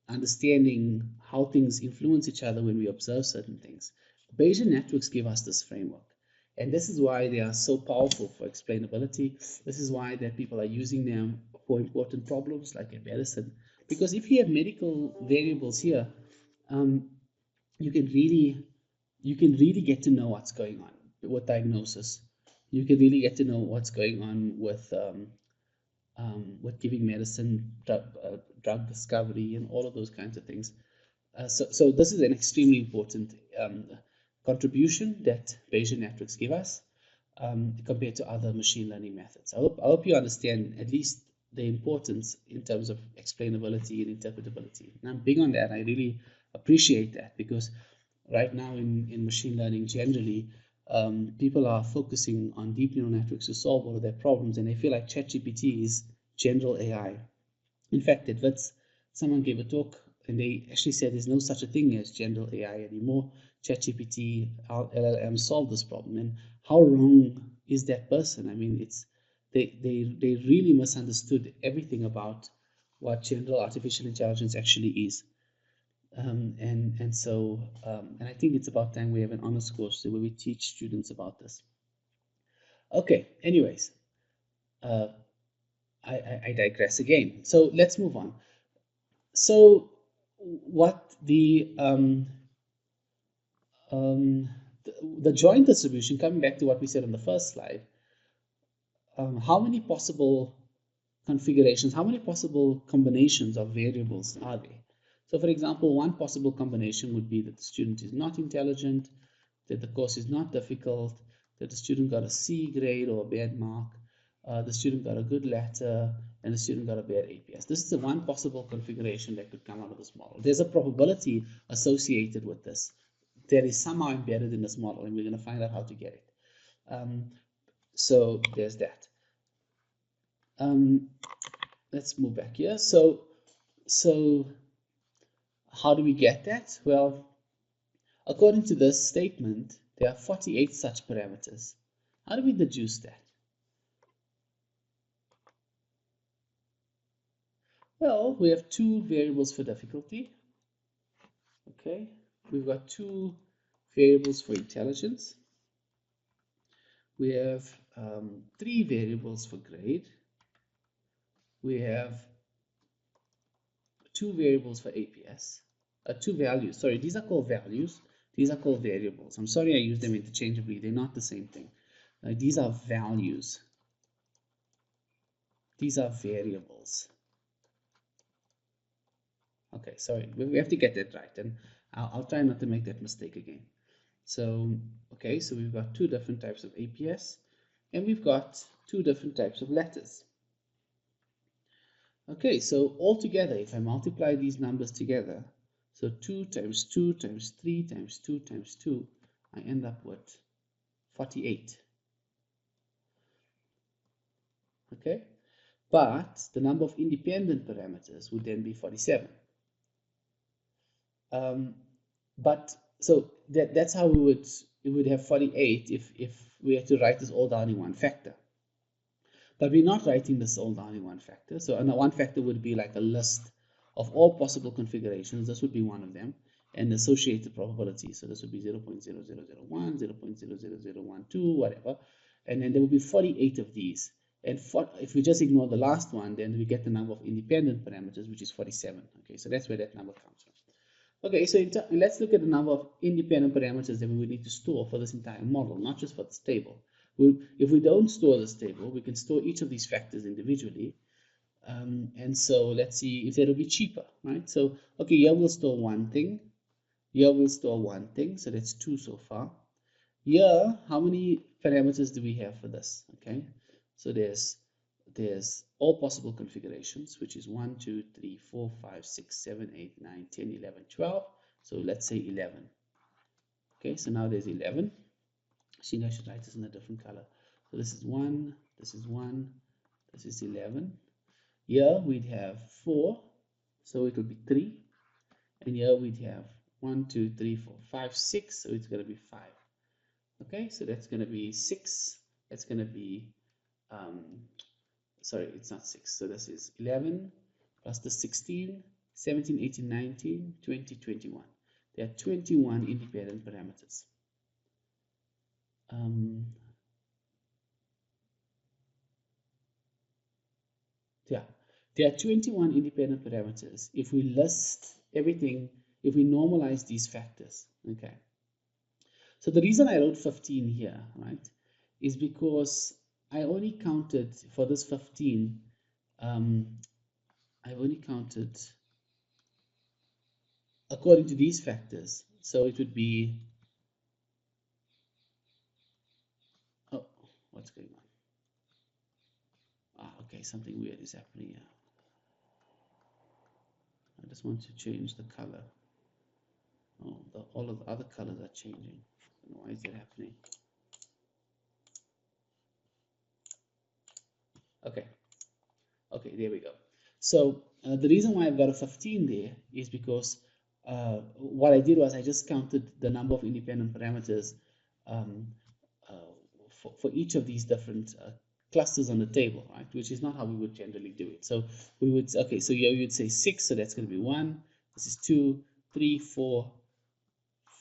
understanding how things influence each other when we observe certain things. Bayesian networks give us this framework. And this is why they are so powerful for explainability. This is why that people are using them for important problems like in medicine. Because if you have medical variables here, you can really get to know what's going on with diagnosis. You can really get to know what's going on with giving medicine, drug discovery, and all of those kinds of things. So this is an extremely important contribution that Bayesian networks give us compared to other machine learning methods. I hope you understand at least the importance in terms of explainability and interpretability. And I'm big on that. I really appreciate that because right now in machine learning generally, people are focusing on deep neural networks to solve all of their problems, and they feel like ChatGPT is general AI. In fact, at WITS, someone gave a talk and they actually said there's no such a thing as general AI anymore. ChatGPT, LLM solved this problem. And how wrong is that person? I mean, they really misunderstood everything about what general artificial intelligence actually is. And I think it's about time we have an honors course where we teach students about this. Okay, anyways, uh, I digress again. So let's move on. So what um, the joint distribution, coming back to what we said on the first slide, how many possible configurations, how many possible combinations of variables are there? So for example, one possible combination would be that the student is not intelligent, that the course is not difficult, that the student got a C grade or a bad mark, the student got a good letter, and the student got a bad APS. This is the one possible configuration that could come out of this model. There's a probability associated with this that is somehow embedded in this model, and we're going to find out how to get it. So there's that. Let's move back here. So how do we get that? Well, according to this statement, there are 48 such parameters. How do we deduce that? Well, we have two variables for difficulty. Okay, we've got two variables for intelligence. We have three variables for grade. We have two variables for APS. Two values. Sorry, these are called values. These are called variables. I'm sorry I use them interchangeably. They're not the same thing. These are values. These are variables. Okay, sorry, we have to get that right, and I'll try not to make that mistake again. So, okay, so we've got two different types of APS, and we've got two different types of letters. Okay, so altogether, if I multiply these numbers together, so 2 times 2 times 3 times 2 times 2, I end up with 48. Okay, but the number of independent parameters would then be 47. But so that's how we would have 48 if we had to write this all down in one factor. But we're not writing this all down in one factor. So one factor would be like a list of all possible configurations. This would be one of them, and associated probability. So this would be 0.0001, 0.00012, whatever. And then there will be 48 of these. And if we just ignore the last one, then we get the number of independent parameters, which is 47. Okay, so that's where that number comes from. Okay, so let's look at the number of independent parameters that we would need to store for this entire model, not just for this table. If we don't store this table, we can store each of these factors individually. And so let's see if that'll be cheaper, right? So, okay, here we'll store one thing. Here we'll store one thing, so that's 2 so far. Here, how many parameters do we have for this? Okay, so there's all possible configurations, which is 1, 2, 3, 4, 5, 6, 7, 8, 9, 10, 11, 12. So let's say 11. Okay, so now there's 11. I think I should write this in a different color. So this is 1, this is 1, this is 11. Here we'd have 4, so it will be 3. And here we'd have 1, 2, 3, 4, 5, 6, so it's going to be 5. Okay, so that's going to be 6. That's going to be sorry, it's not 6. So this is 11 plus the 16, 17, 18, 19, 20, 21. There are 21 independent parameters. Yeah, there are 21 independent parameters. If we list everything, if we normalize these factors, okay. So the reason I wrote 15 here, right, is because I only counted for this 15, I only counted according to these factors. So it would be, oh, what's going on? Ah, okay, something weird is happening here. I just want to change the color. Oh, all of the other colors are changing. Why is that happening? Okay, okay, there we go. So the reason why I've got a 15 there is because what I did was I just counted the number of independent parameters um, for each of these different clusters on the table, right? Which is not how we would generally do it. So we would, okay, so here you'd say 6, so that's going to be 1. This is 2, 3, 4,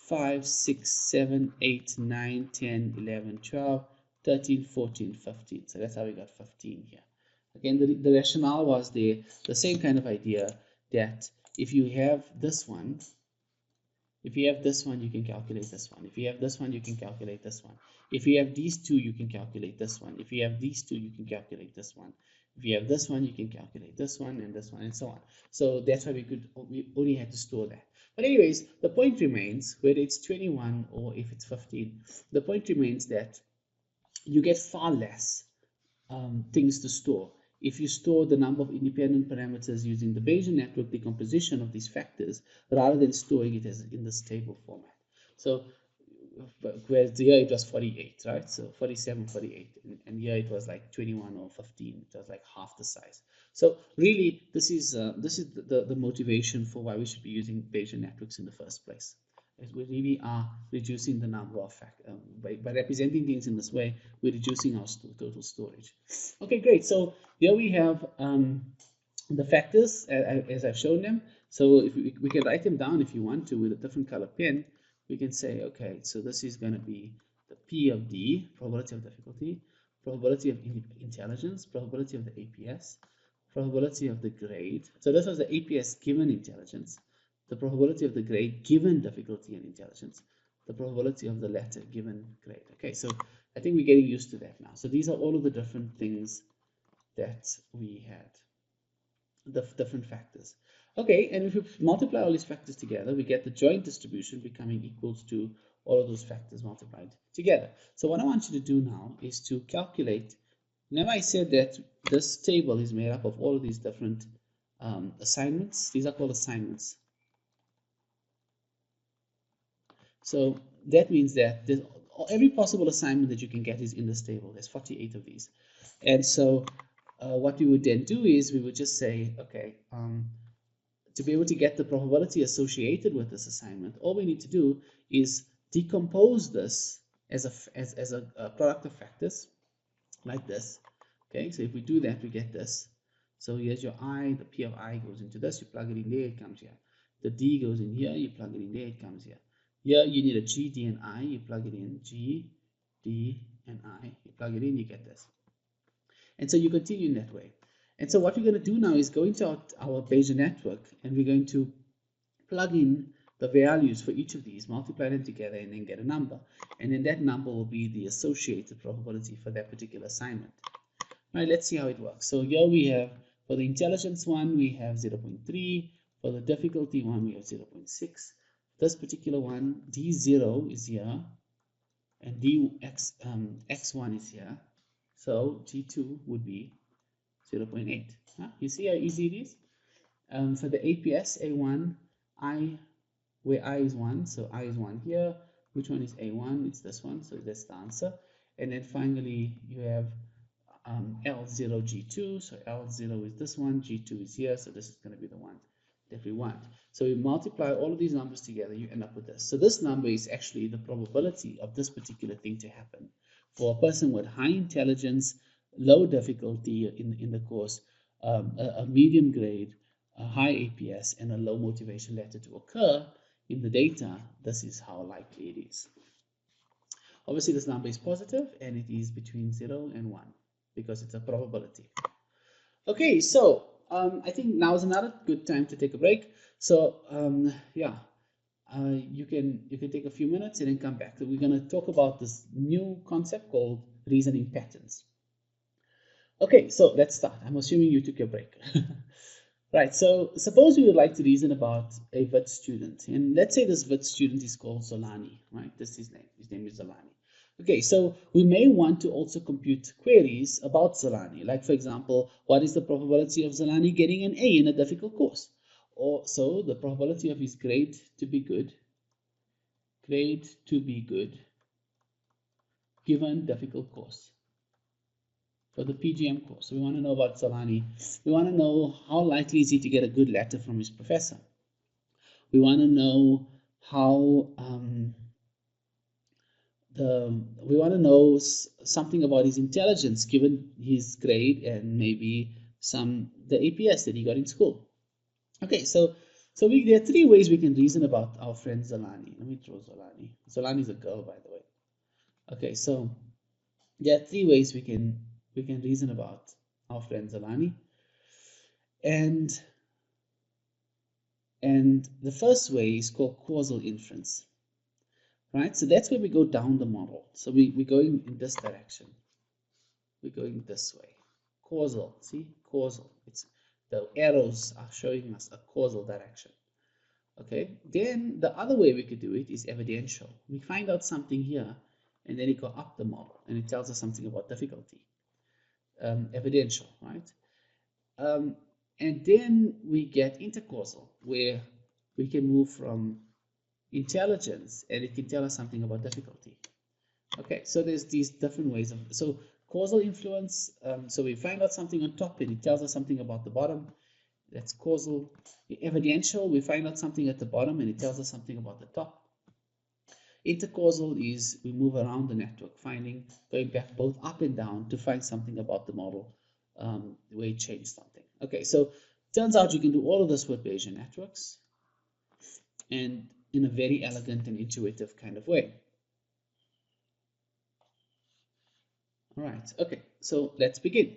5, 6, 7, 8, 9, 10, 11, 12, 13, 14, 15. So that's how we got 15 here. Again, the rationale was the same kind of idea that if you have this one, if you have this one, you can calculate this one. If you have this one, you can calculate this one. If you have these two, you can calculate this one. If you have these two, you can calculate this one. If you have this one, you can calculate this one, and so on. So that's why we only had to store that. But anyways, the point remains, whether it's 21 or if it's 15, the point remains that you get far less things to store if you store the number of independent parameters using the Bayesian network decomposition of these factors rather than storing it as in this table format. So whereas here it was 48, right? So 47, 48, and here it was like 21 or 15. It was like half the size. So really, this is the motivation for why we should be using Bayesian networks in the first place. As we really are reducing the number of by representing things in this way, we're reducing our total storage. Okay, great. So here we have the factors as I've shown them. So if we can write them down if you want to with a different color pen. We can say, okay, so this is going to be the P of D, probability of difficulty, probability of intelligence, probability of the APS, probability of the grade. So this was the APS given intelligence, the probability of the grade given difficulty and intelligence, the probability of the latter given grade. Okay, so I think we're getting used to that now. So these are all of the different things that we had, the different factors. Okay, and if we multiply all these factors together, we get the joint distribution becoming equals to all of those factors multiplied together. So what I want you to do now is to calculate. Remember I said that this table is made up of all of these different assignments. These are called assignments. So that means that every possible assignment that you can get is in this table. There's 48 of these. And so what we would then do is we would just say, okay, to be able to get the probability associated with this assignment, all we need to do is decompose this as a product of factors like this. Okay, so if we do that, we get this. So here's your I, the P of I goes into this, you plug it in there, it comes here. The D goes in here, you plug it in there, it comes here. Here you need a G, D, and I, you plug it in, G, D, and I, you plug it in, you get this. And so you continue in that way. And so what we're going to do now is go into our Bayesian network, and we're going to plug in the values for each of these, multiply them together, and then get a number. And then that number will be the associated probability for that particular assignment. All right, let's see how it works. So here we have, for the intelligence one, we have 0.3. For the difficulty one, we have 0.6. This particular one, D0 is here, and X1 is here. So G2 would be 0.8. You see how easy it is? For the APS, A1, where I is 1, so I is 1 here. Which one is A1? It's this one, so that's the answer. And then finally, you have L0, G2, so L0 is this one, G2 is here, so this is going to be the one that we want. So we multiply all of these numbers together, you end up with this. So this number is actually the probability of this particular thing to happen. For a person with high intelligence, low difficulty in the course, a medium grade, a high APS, and a low motivation letter to occur in the data, this is how likely it is. Obviously, this number is positive, and it is between 0 and 1 because it's a probability. Okay, so I think now is another good time to take a break. So you can take a few minutes and then come back. So we're going to talk about this new concept called reasoning patterns. Okay, so let's start. I'm assuming you took your break. Right, so suppose we would like to reason about a VIT student. And let's say this VIT student is called Zolani, right? This is his name. His name is Zolani. Okay, so we may want to also compute queries about Zolani. Like, for example, what is the probability of Zolani getting an A in a difficult course? Or so the probability of his grade to be good, given difficult course. For the PGM course. So we want to know about Zolani. We want to know how likely is he to get a good letter from his professor. We want to know how we want to know something about his intelligence given his grade and maybe the APS that he got in school. Okay, there are three ways we can reason about our friend Zolani. Let me draw Zolani. Zolani is a girl, by the way. Okay, so there are three ways we can reason about our friend Zolani, and the first way is called causal inference, right? So that's where we go down the model. So we're going in this direction. We're going this way. Causal, see, causal. It's the arrows are showing us a causal direction. Okay, then the other way we could do it is evidential. We find out something here, and then it go up the model, and it tells us something about difficulty. Evidential, right? And then we get intercausal, where we can move from intelligence, and it can tell us something about difficulty. Okay, so there's these different ways of, so causal influence, so we find out something on top, and it tells us something about the bottom. That's causal. Evidential, we find out something at the bottom and it tells us something about the top. Intercausal is we move around the network, going back both up and down to find something about the model where it changed something. Okay, so turns out you can do all of this with Bayesian networks and in a very elegant and intuitive kind of way. All right, okay, so let's begin.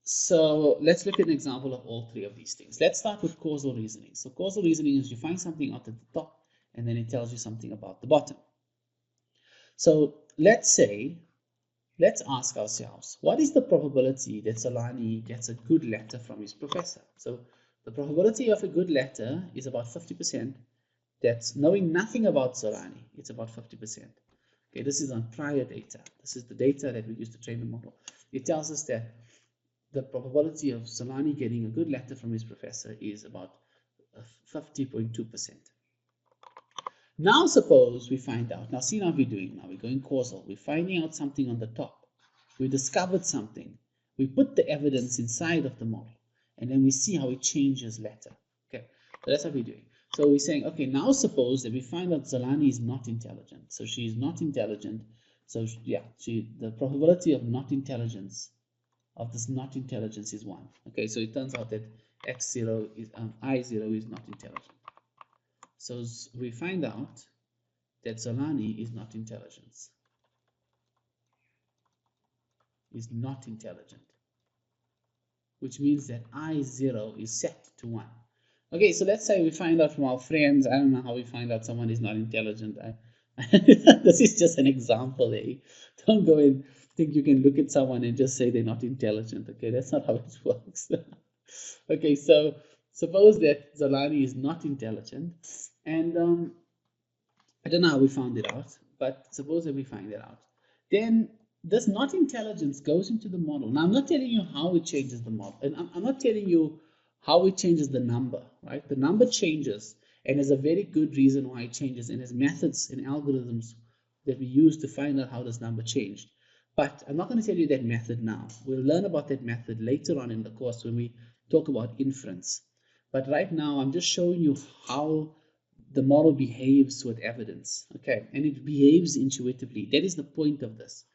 So let's look at an example of all three of these things. Let's start with causal reasoning. So causal reasoning is you find something out at the top and then it tells you something about the bottom. So let's ask ourselves, what is the probability that Zolani gets a good letter from his professor? So the probability of a good letter is about 50%. That's knowing nothing about Zolani, it's about 50%. Okay, this is on prior data. This is the data that we use to train the model. It tells us that the probability of Zolani getting a good letter from his professor is about 50.2%. Now suppose we find out, now see how we're doing, now we're going causal, we're finding out something on the top, we discovered something, we put the evidence inside of the model, and then we see how it changes later. Okay, so that's what we're doing. So we're saying, okay, now suppose that we find out Zolani is not intelligent, so she is not intelligent, so yeah, the probability of not intelligence of this not intelligence is 1. Okay, so it turns out that x0 is I0 is not intelligent. So we find out that Zolani is not intelligent. Which means that I0 is set to 1. Okay, so let's say we find out from our friends. I don't know how we find out someone is not intelligent. This is just an example, eh? Don't go and think you can look at someone and just say they're not intelligent. Okay, that's not how it works. Okay, so suppose that Zolani is not intelligent, and I don't know how we found it out, but suppose that we find it out. Then this not intelligence goes into the model. Now, I'm not telling you how it changes the model, and I'm not telling you how it changes the number, right? The number changes, and there's a very good reason why it changes, and there's methods and algorithms that we use to find out how this number changed. But I'm not going to tell you that method now. We'll learn about that method later on in the course when we talk about inference. But right now, I'm just showing you how the model behaves with evidence, okay? And it behaves intuitively. That is the point of this.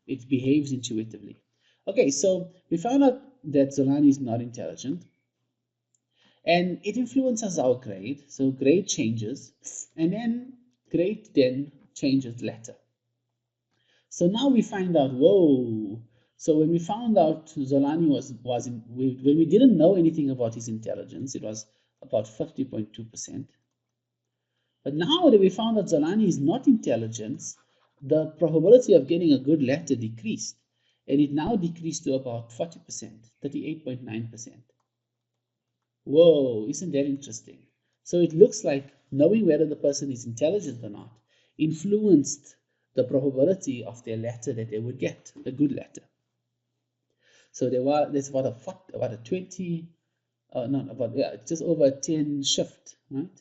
It behaves intuitively. Okay, so we found out that Zolani is not intelligent, and it influences our grade. So grade changes, and then grade then changes letter. So now we find out, whoa. So when we found out Zolani when we didn't know anything about his intelligence, it was about 50.2%. But now that we found that Zolani is not intelligent, the probability of getting a good letter decreased, and it now decreased to about 40%, 38.9%. Whoa, isn't that interesting? So it looks like knowing whether the person is intelligent or not influenced the probability of their letter that they would get, a good letter. So there's about a 20, just over a 10 shift, right?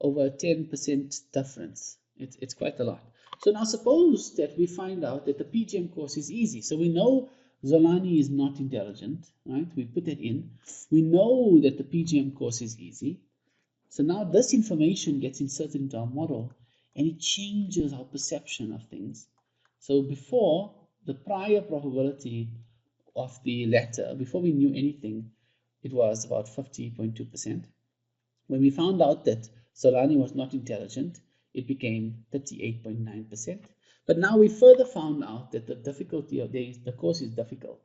Over a 10% difference. It's quite a lot. So now suppose that we find out that the PGM course is easy. So we know Zolani is not intelligent, right? We put that in. We know that the PGM course is easy. So now this information gets inserted into our model, and it changes our perception of things. So before, the prior probability of the letter, before we knew anything, it was about 50.2%. When we found out that Solani was not intelligent, it became 38.9%. But now we further found out that the difficulty of the course is difficult.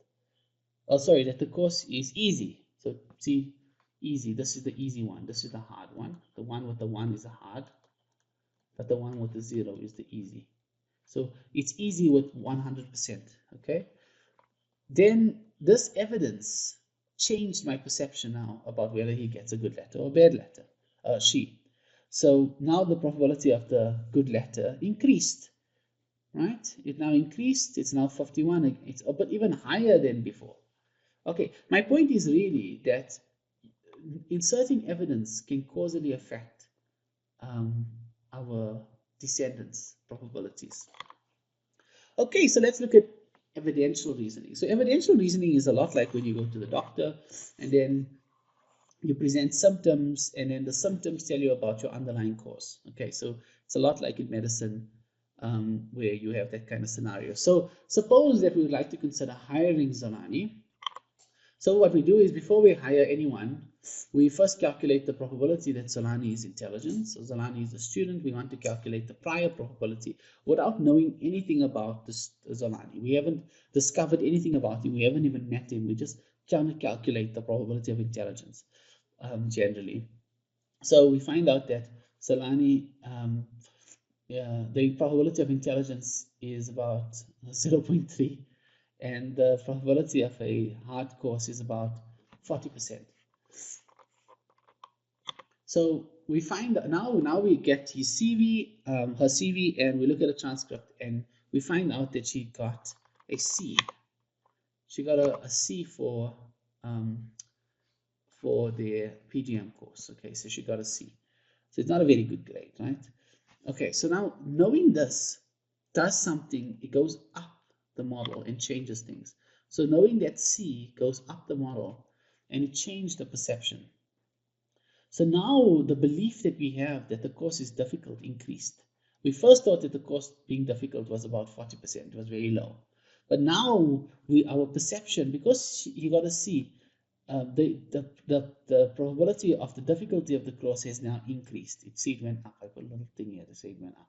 Oh, sorry, that the course is easy. So see, easy, this is the easy one, this is the hard one. The one with the 1 is the hard, but the one with the 0 is the easy. So it's easy with 100%, okay? Then this evidence changed my perception now about whether he gets a good letter or a bad letter, she. So now the probability of the good letter increased, right? It now increased, it's now 51, it's but even higher than before. Okay, my point is really that inserting evidence can causally affect our descendants' probabilities. Okay, so let's look at evidential reasoning. So evidential reasoning is a lot like when you go to the doctor and then you present symptoms and then the symptoms tell you about your underlying cause. Okay, so it's a lot like in medicine where you have that kind of scenario. So suppose that we would like to consider hiring Zolani. So what we do is before we hire anyone, we first calculate the probability that Zolani is intelligent. So Zolani is a student. We want to calculate the prior probability without knowing anything about this Zolani. We haven't discovered anything about him. We haven't even met him. We just trying to calculate the probability of intelligence generally. So we find out that Zolani, the probability of intelligence is about 0.3. And the probability of a hard course is about 40%. So we find that now we get his CV, her CV, and we look at a transcript, and we find out that she got a C. She got a C for the PGM course. Okay, so she got a C. So it's not a very good grade, right? Okay, so now knowing this does something. It goes up the model and changes things. So knowing that C goes up the model and it changed the perception. So now the belief that we have that the course is difficult increased. We first thought that the course being difficult was about 40%, it was very low. But now our perception, because he got a C, the probability of the difficulty of the course has now increased. It went up. I put a little thing here to say it went up.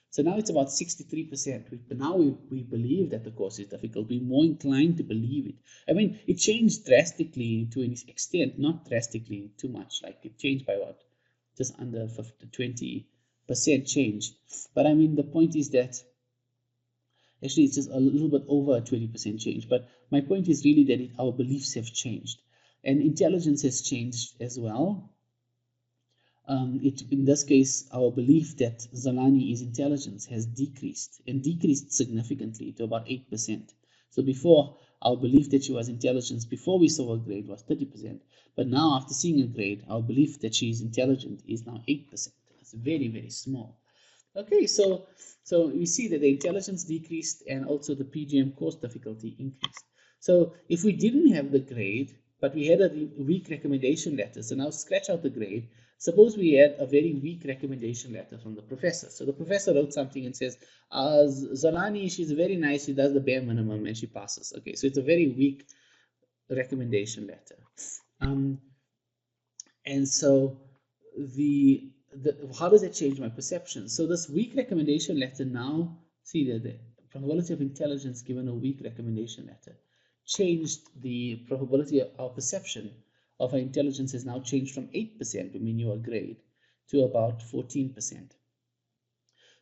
So now it's about 63%. But now we believe that the course is difficult. We're more inclined to believe it. I mean, it changed drastically to an extent, not drastically too much. Like it changed by what? Just under 20% change. But I mean, the point is that actually it's just a little bit over 20% change. But my point is really that our beliefs have changed. And intelligence has changed as well. In this case, our belief that Zolani is intelligent has decreased and decreased significantly to about 8%. So before, our belief that she was intelligent before we saw her grade was 30%. But now after seeing her grade, our belief that she is intelligent is now 8%. It's very, very small. Okay, so we see that the intelligence decreased and also the PGM course difficulty increased. So if we didn't have the grade, but we had a weak recommendation letter, so now scratch out the grade. Suppose we had a very weak recommendation letter from the professor. So the professor wrote something and says, Zolani, she's very nice, she does the bare minimum and she passes. Okay, so it's a very weak recommendation letter. And so how does that change my perception? So this weak recommendation letter now, see the probability of intelligence given a weak recommendation letter changed the probability of our perception of our intelligence has now changed from 8% when we knew our grade to about 14%.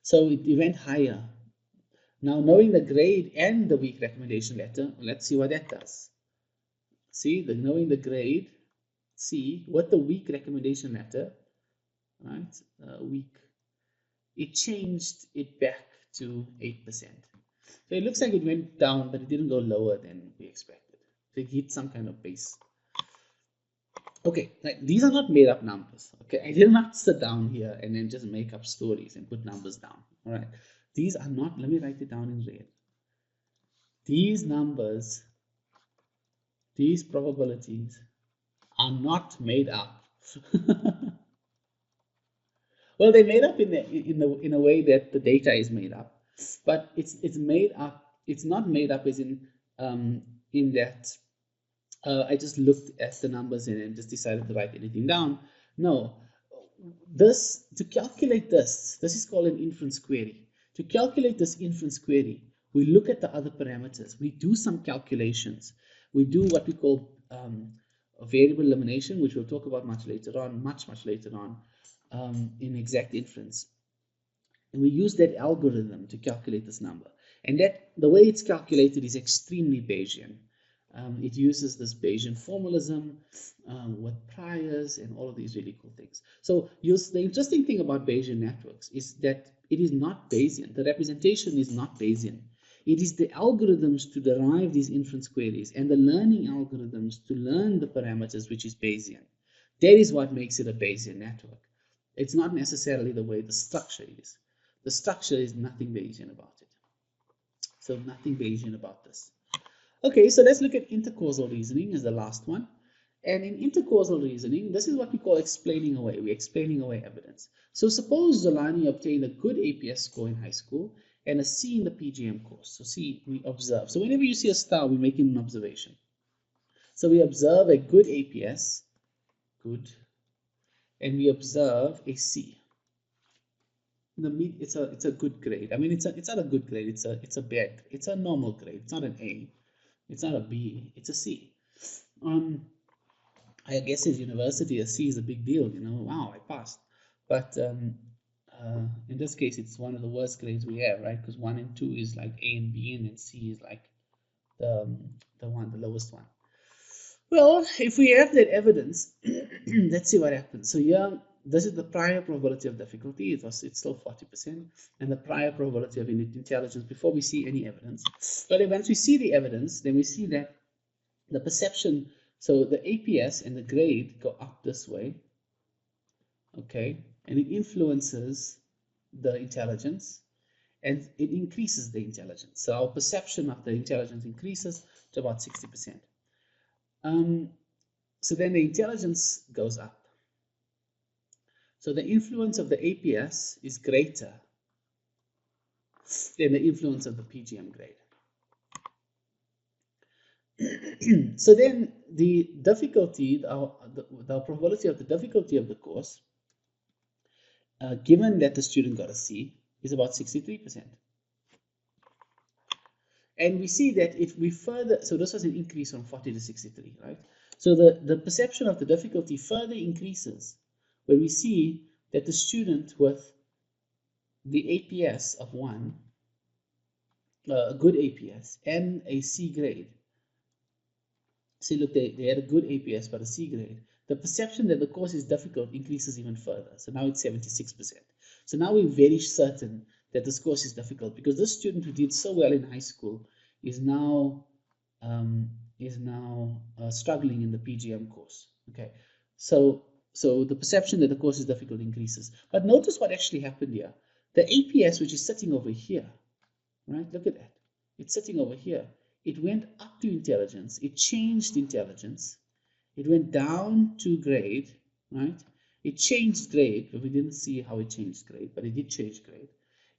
So it went higher. Now knowing the grade and the weak recommendation letter, let's see what that does. See, knowing the grade, see what the weak recommendation letter, right, weak, it changed it back to 8%. So it looks like it went down, but it didn't go lower than we expected. So it hit some kind of base. Okay, these are not made up numbers. Okay, I did not sit down here and then just make up stories and put numbers down. All right, these are not, let me write it down in red. These numbers, these probabilities are not made up. Well, they're made up in a way that the data is made up, but it's made up. It's not made up as in that I just looked at the numbers and just decided to write anything down. No, this to calculate this is called an inference query. To calculate this inference query, we look at the other parameters. We do some calculations. We do what we call a variable elimination, which we'll talk about much later on, much later on, in exact inference. And we use that algorithm to calculate this number. And that the way it's calculated is extremely Bayesian. It uses this Bayesian formalism with priors and all of these really cool things. So the interesting thing about Bayesian networks is that it is not Bayesian. The representation is not Bayesian. It is the algorithms to derive these inference queries and the learning algorithms to learn the parameters, which is Bayesian. That is what makes it a Bayesian network. It's not necessarily the way the structure is. The structure is nothing Bayesian about it. So nothing Bayesian about this. Okay, so let's look at intercausal reasoning as the last one. And in intercausal reasoning, this is what we call explaining away. We're explaining away evidence. So suppose Zolani obtained a good APS score in high school and a C in the PGM course. So C, we observe. So whenever you see a star, we're making an observation. So we observe a good APS, good, and we observe a C. It's a good grade. I mean, it's not a good grade. It's a bad. It's a normal grade. It's not an A. It's not a B. It's a C. I guess at university a C is a big deal. You know, wow, I passed. But in this case, it's one of the worst grades we have, right? Because 1 and 2 is like A and B, and then C is like the lowest one. Well, if we have that evidence, let's see what happens. So here, this is the prior probability of difficulty. It's still 40%, and the prior probability of intelligence before we see any evidence. But once we see the evidence, then we see that the perception, so the APS and the grade go up this way, okay, and it influences the intelligence, and it increases the intelligence. So our perception of the intelligence increases to about 60%. So then the intelligence goes up. So the influence of the APS is greater than the influence of the PGM grade. So then the difficulty, the probability of the difficulty of the course, given that the student got a C, is about 63%. And we see that if we further, so this was an increase from 40 to 63, right? So the perception of the difficulty further increases when we see that the student with the APS of 1, a good APS, and a C grade, see, look, they had a good APS but a C grade, the perception that the course is difficult increases even further. So now it's 76%. So now we're very certain that this course is difficult because this student who did so well in high school is now struggling in the PGM course. Okay, so the perception that the course is difficult increases. But notice what actually happened here. The APS, which is sitting over here, right? Look at that. It's sitting over here. It went up to intelligence. It changed intelligence. It went down to grade, right? It changed grade, but we didn't see how it changed grade, but it did change grade.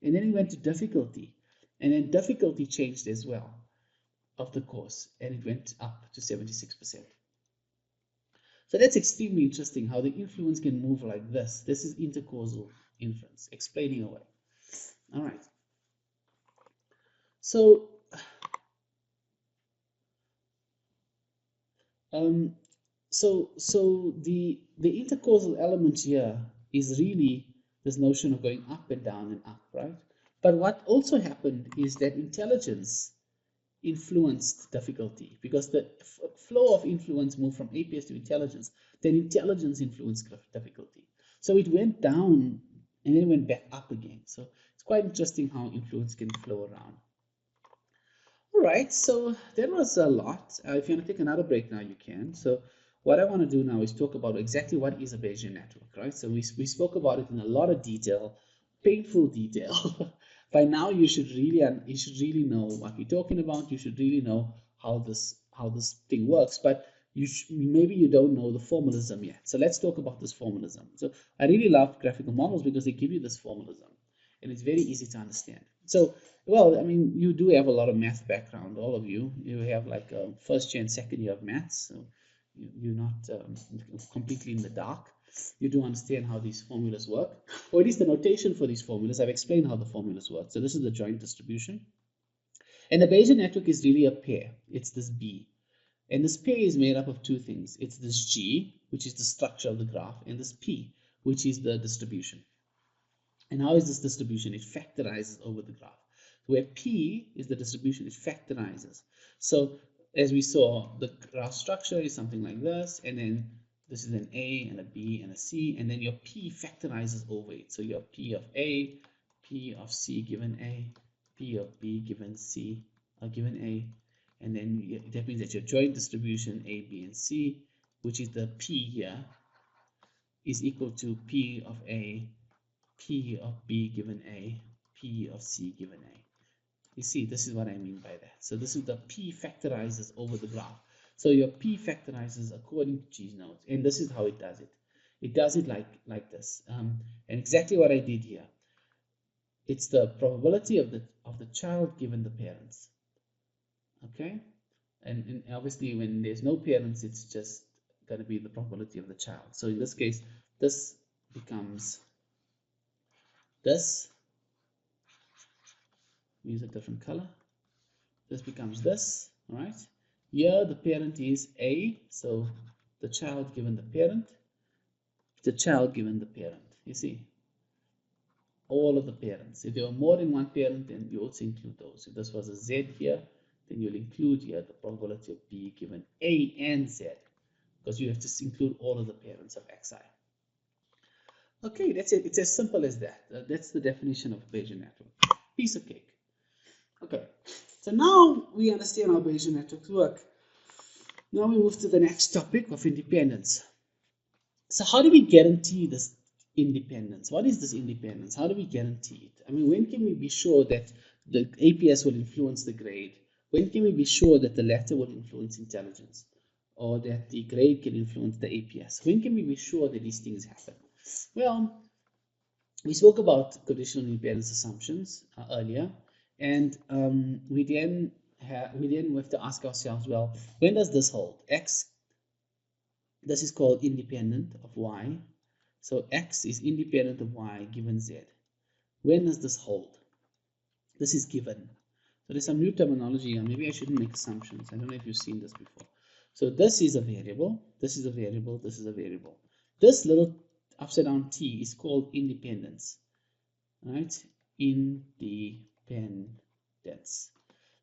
And then it went to difficulty, and then difficulty changed as well of the course, and it went up to 76%. So that's extremely interesting how the influence can move like this. This is intercausal inference, explaining away. All right. So the intercausal element here is really this notion of going up and down and up, right? But what also happened is that intelligence influenced difficulty because the flow of influence moved from APS to intelligence. Then intelligence influenced difficulty. So it went down and then went back up again. So it's quite interesting how influence can flow around. All right, so that was a lot. If you want to take another break now, you can. So what I want to do now is talk about exactly what is a Bayesian network, right? So we spoke about it in a lot of detail, painful detail. By now, you should really know what we're talking about. You should really know how this thing works. But maybe you don't know the formalism yet. So let's talk about this formalism. So I really love graphical models because they give you this formalism, and it's very easy to understand. So, well, I mean, you do have a lot of math background, all of you. You have like a first year and second year of maths, so you're not completely in the dark. You do understand how these formulas work, or at least the notation for these formulas. I've explained how the formulas work. So this is the joint distribution. And the Bayesian network is really a pair. It's this B. And this pair is made up of two things. It's this G, which is the structure of the graph, and this P, which is the distribution. And how is this distribution? It factorizes over the graph. Where P is the distribution, it factorizes. So as we saw, the graph structure is something like this, and then this is an A and a B and a C, and then your P factorizes over it. So your P of A, P of C given A, P of B given C, given A, and then that means that your joint distribution A, B, and C, which is the P here, is equal to P of A, P of B given A, P of C given A. You see, this is what I mean by that. So this is the P factorizes over the graph. So your P factorizes according to G's nodes, and this is how it does it. It does it like this, and exactly what I did here. It's the probability of the child given the parents. Okay, and obviously when there's no parents, it's just going to be the probability of the child. So in this case, this becomes this. Use a different color. This becomes this. All right. Here the parent is A, so the child given the parent. The child given the parent. You see, all of the parents. If there were more than one parent, then you also include those. If this was a Z here, then you'll include here the probability of B given A and Z, because you have to include all of the parents of Xi. Okay, that's it. It's as simple as that. That's the definition of a Bayesian network. Piece of cake. Okay, so now we understand how Bayesian networks work. Now we move to the next topic of independence. So how do we guarantee this independence? What is this independence? How do we guarantee it? I mean, when can we be sure that the APS will influence the grade? When can we be sure that the latter will influence intelligence? Or that the grade can influence the APS? When can we be sure that these things happen? Well, we spoke about conditional independence assumptions earlier, and we then have to ask ourselves, well, when does this hold? X, this is called independent of Y. So X is independent of Y given Z. When does this hold? This is given. So there's some new terminology here. Maybe I shouldn't make assumptions. I don't know if you've seen this before. So this is a variable, this is a variable, this is a variable. This little upside down T is called independence. Right? Independence.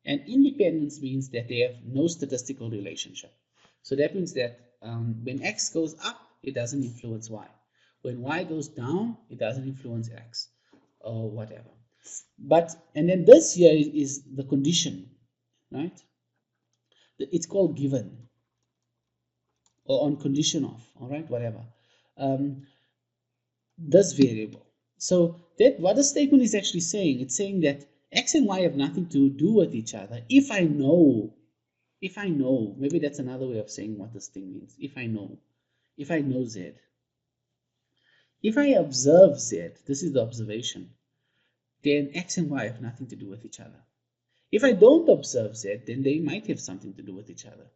And independence means that they have no statistical relationship. So that means that when X goes up, it doesn't influence Y. When Y goes down, it doesn't influence X or whatever. And then this here is the condition, right? It's called given or on condition of, all right, whatever. This variable. So that what the statement is actually saying, it's saying that X and Y have nothing to do with each other. If I know, maybe that's another way of saying what this thing means. If I know Z. If I observe Z, this is the observation, then X and Y have nothing to do with each other. If I don't observe Z, then they might have something to do with each other.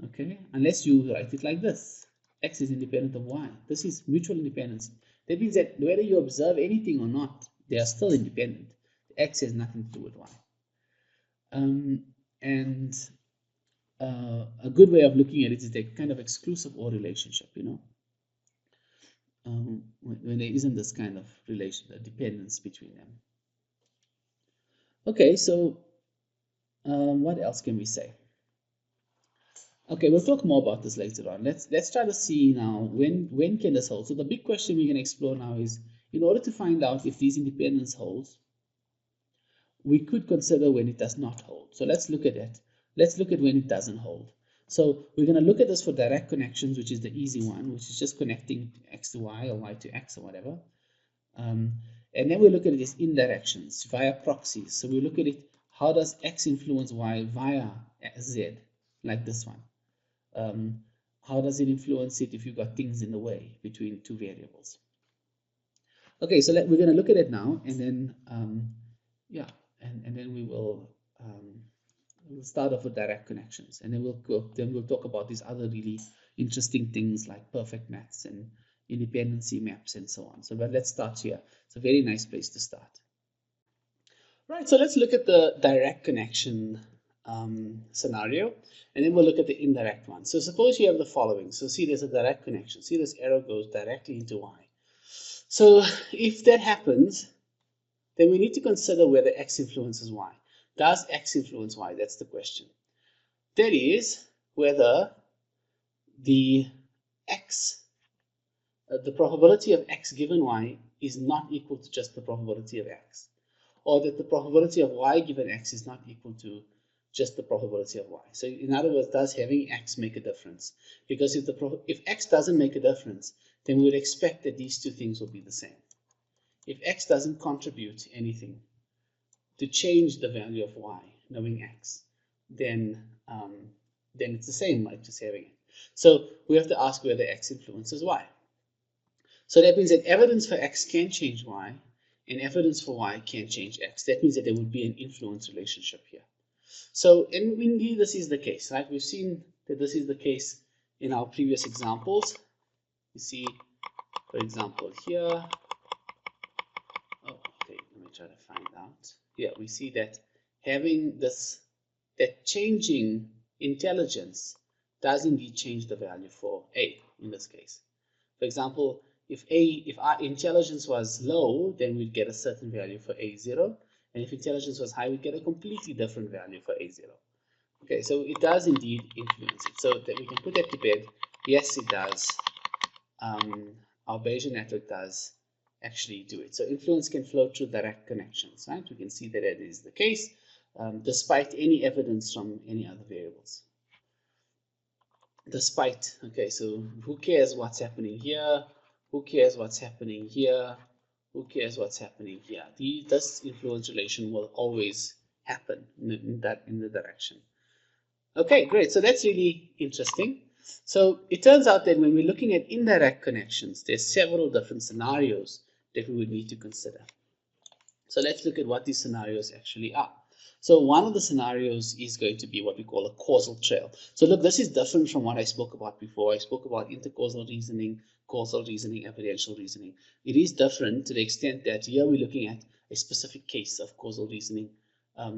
Okay, unless you write it like this. X is independent of Y. This is mutual independence. That means that whether you observe anything or not, they are still independent. X has nothing to do with Y. A good way of looking at it is the kind of exclusive OR relationship, you know, when there isn't this kind of dependence between them. Okay, so what else can we say? Okay, we'll talk more about this later on. Let's try to see now when can this hold. So the big question we're going to explore now is, in order to find out if these independence holds, we could consider when it does not hold. So let's look at that. Let's look at when it doesn't hold. So we're going to look at this for direct connections, which is the easy one, which is just connecting X to Y or Y to X or whatever. And then we look at it as indirections via proxies. So we look at it, how does X influence Y via Z, like this one. How does it influence it if you've got things in the way between two variables? Okay, so we're going to look at it now, and then yeah, and then we'll start off with direct connections, and then we'll talk about these other really interesting things like perfect maths and independency maps and so on. So, but let's start here. It's a very nice place to start. Right, so let's look at the direct connection scenario, and then we'll look at the indirect one. So suppose you have the following. So see, there's a direct connection. See, this arrow goes directly into y. So if that happens, then we need to consider whether x influences y. Does x influence y? That's the question. That is, whether the the probability of x given y is not equal to just the probability of x, or that the probability of y given x is not equal to just the probability of y. So in other words, does having x make a difference? Because if x doesn't make a difference, then we would expect that these two things will be the same. If x doesn't contribute anything to change the value of y, knowing x, then it's the same like just having it. So we have to ask whether x influences y. So that means that evidence for x can change y, and evidence for y can change x. That means that there would be an influence relationship here. So indeed, this is the case, right? We've seen that this is the case in our previous examples. You see, for example, here. Oh, okay, let me try to find out. Yeah, we see that having that changing intelligence does indeed change the value for A in this case. For example, if our intelligence was low, then we'd get a certain value for A0. And if intelligence was high, we'd get a completely different value for A0. Okay, so it does indeed influence it. So that we can put that to bed. Yes, it does. Our Bayesian network does actually do it. So influence can flow through direct connections, right? We can see that it is the case, despite any evidence from any other variables. Despite, okay, so who cares what's happening here? Who cares what's happening here? Who cares what's happening here? This influence relation will always happen in the direction. Okay, great. So that's really interesting. So it turns out that when we're looking at indirect connections, there's several different scenarios that we would need to consider. So let's look at what these scenarios actually are. So one of the scenarios is going to be what we call a causal trail. So look, this is different from what I spoke about before. I spoke about intercausal reasoning, causal reasoning, evidential reasoning. It is different to the extent that here we're looking at a specific case of causal reasoning.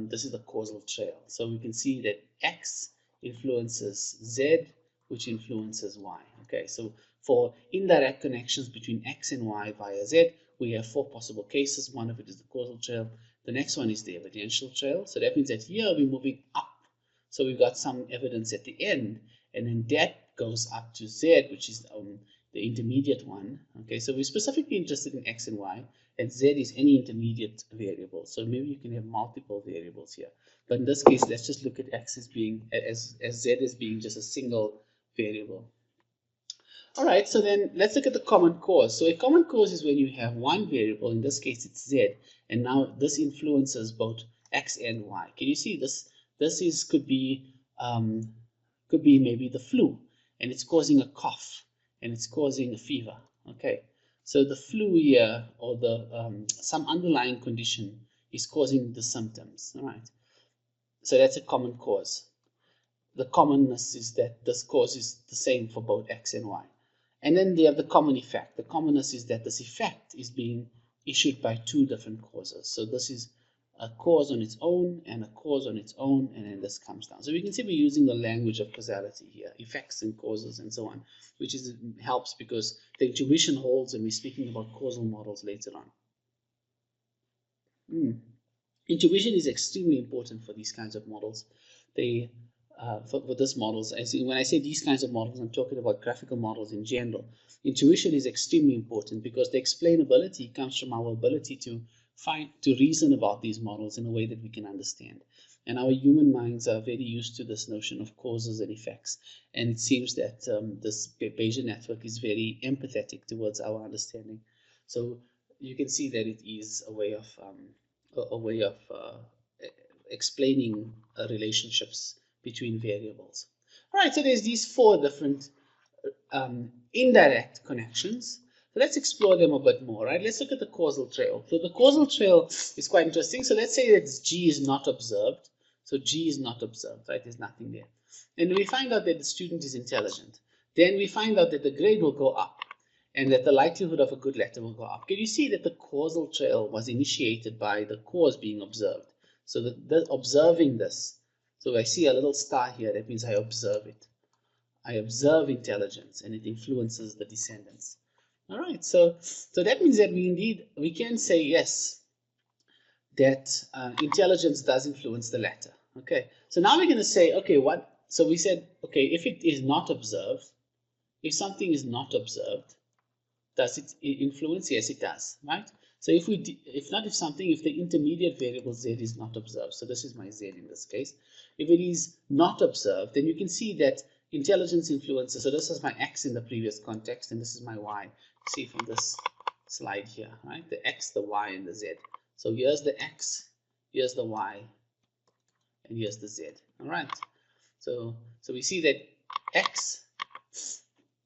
This is the causal trail. So we can see that X influences Z, which influences Y. Okay, so for indirect connections between X and Y via Z, we have four possible cases. One of it is the causal trail. The next one is the evidential trail. So that means that here we're moving up. So we've got some evidence at the end, and then that goes up to Z, which is the intermediate one. Okay, so we're specifically interested in X and Y, and Z is any intermediate variable. So maybe you can have multiple variables here. But in this case, let's just look at X as being, as Z as being just a single variable. All right, so then let's look at the common cause. So a common cause is when you have one variable, in this case it's Z, and now this influences both X and Y. Can you see this? This could be maybe the flu, and it's causing a cough, and it's causing a fever. Okay, so the flu here, or the some underlying condition is causing the symptoms. All right, so that's a common cause. The commonness is that this cause is the same for both X and Y. And then they have the common effect. The commonness is that this effect is being issued by two different causes. So this is a cause on its own and a cause on its own, and then this comes down. So we can see we're using the language of causality here, effects and causes and so on, which helps because the intuition holds, and we're speaking about causal models later on. Intuition is extremely important for these kinds of models. For these models, when I say these kinds of models, I'm talking about graphical models in general. Intuition is extremely important because the explainability comes from our ability to reason about these models in a way that we can understand. And our human minds are very used to this notion of causes and effects. And it seems that this Bayesian network is very empathetic towards our understanding. So you can see that it is a way of explaining relationships between variables. All right, so there's these four different indirect connections. So let's explore them a bit more, right? Let's look at the causal trail. So the causal trail is quite interesting. So let's say that G is not observed. So G is not observed, right? There's nothing there. And we find out that the student is intelligent. Then we find out that the grade will go up and that the likelihood of a good letter will go up. Can you see that the causal trail was initiated by the cause being observed? So the observing this. So I see a little star here. That means I observe it. I observe intelligence and it influences the descendants. All right, so that means that we can say yes, that intelligence does influence the latter. Okay, so now we're going to say, okay, what? So we said, okay, if it is not observed, if something is not observed, does it influence? Yes, it does, right? So if the intermediate variable z is not observed, so this is my z in this case, if it is not observed, then you can see that intelligence influences. So this is my x in the previous context, and this is my y. See from this slide here, right? The x, the y, and the z. So here's the x, here's the y, and here's the z. All right. So we see that x,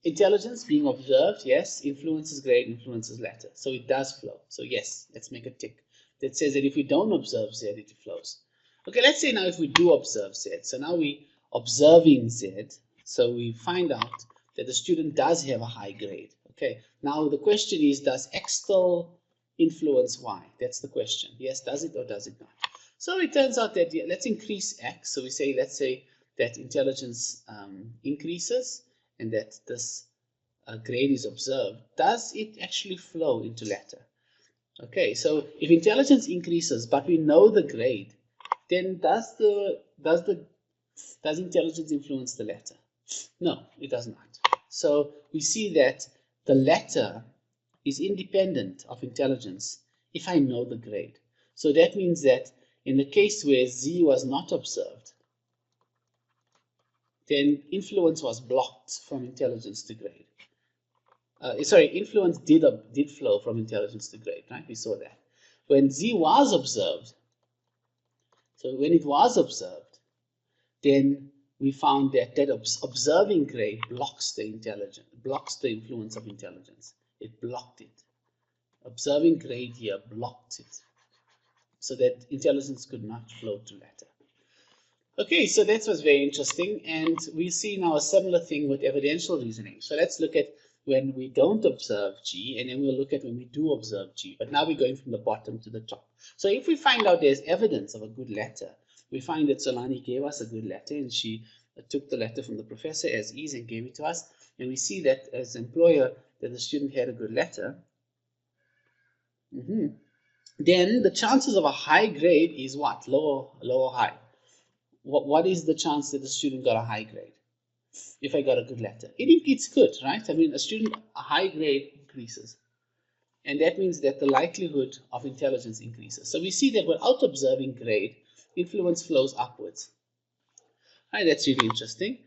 intelligence being observed, yes, influences grade, influences latter. So it does flow. So yes, let's make a tick that says that if we don't observe z, it flows. Okay, let's say now if we do observe z. So now we observing z. So we find out that the student does have a high grade. Okay, now the question is, does x still influence y? That's the question. Yes, does it or does it not? So it turns out that, yeah, let's increase x. So we say, let's say that intelligence increases and that this grade is observed. Does it actually flow into latter? Okay, so if intelligence increases but we know the grade, then does intelligence influence the latter? No, it does not. So we see that the latter is independent of intelligence if I know the grade. So that means that in the case where Z was not observed, then influence was blocked from intelligence to grade. Influence did flow from intelligence to grade, right? We saw that. When Z was observed, so when it was observed, then we found that observing grade blocks the influence of intelligence. It blocked it. Observing grade here blocked it, so that intelligence could not flow to latter. Okay, so that was very interesting, and we see now a similar thing with evidential reasoning. So let's look at when we don't observe G, and then we'll look at when we do observe G. But now we're going from the bottom to the top. So if we find out there's evidence of a good letter, we find that Solani gave us a good letter, and she took the letter from the professor as is and gave it to us. And we see that as employer that the student had a good letter. Then the chances of a high grade is what? Low or high? What is the chance that the student got a high grade? If I got a good letter, it's good, right? I mean, a high grade increases, and that means that the likelihood of intelligence increases. So we see that without observing grade, influence flows upwards. All right, that's really interesting.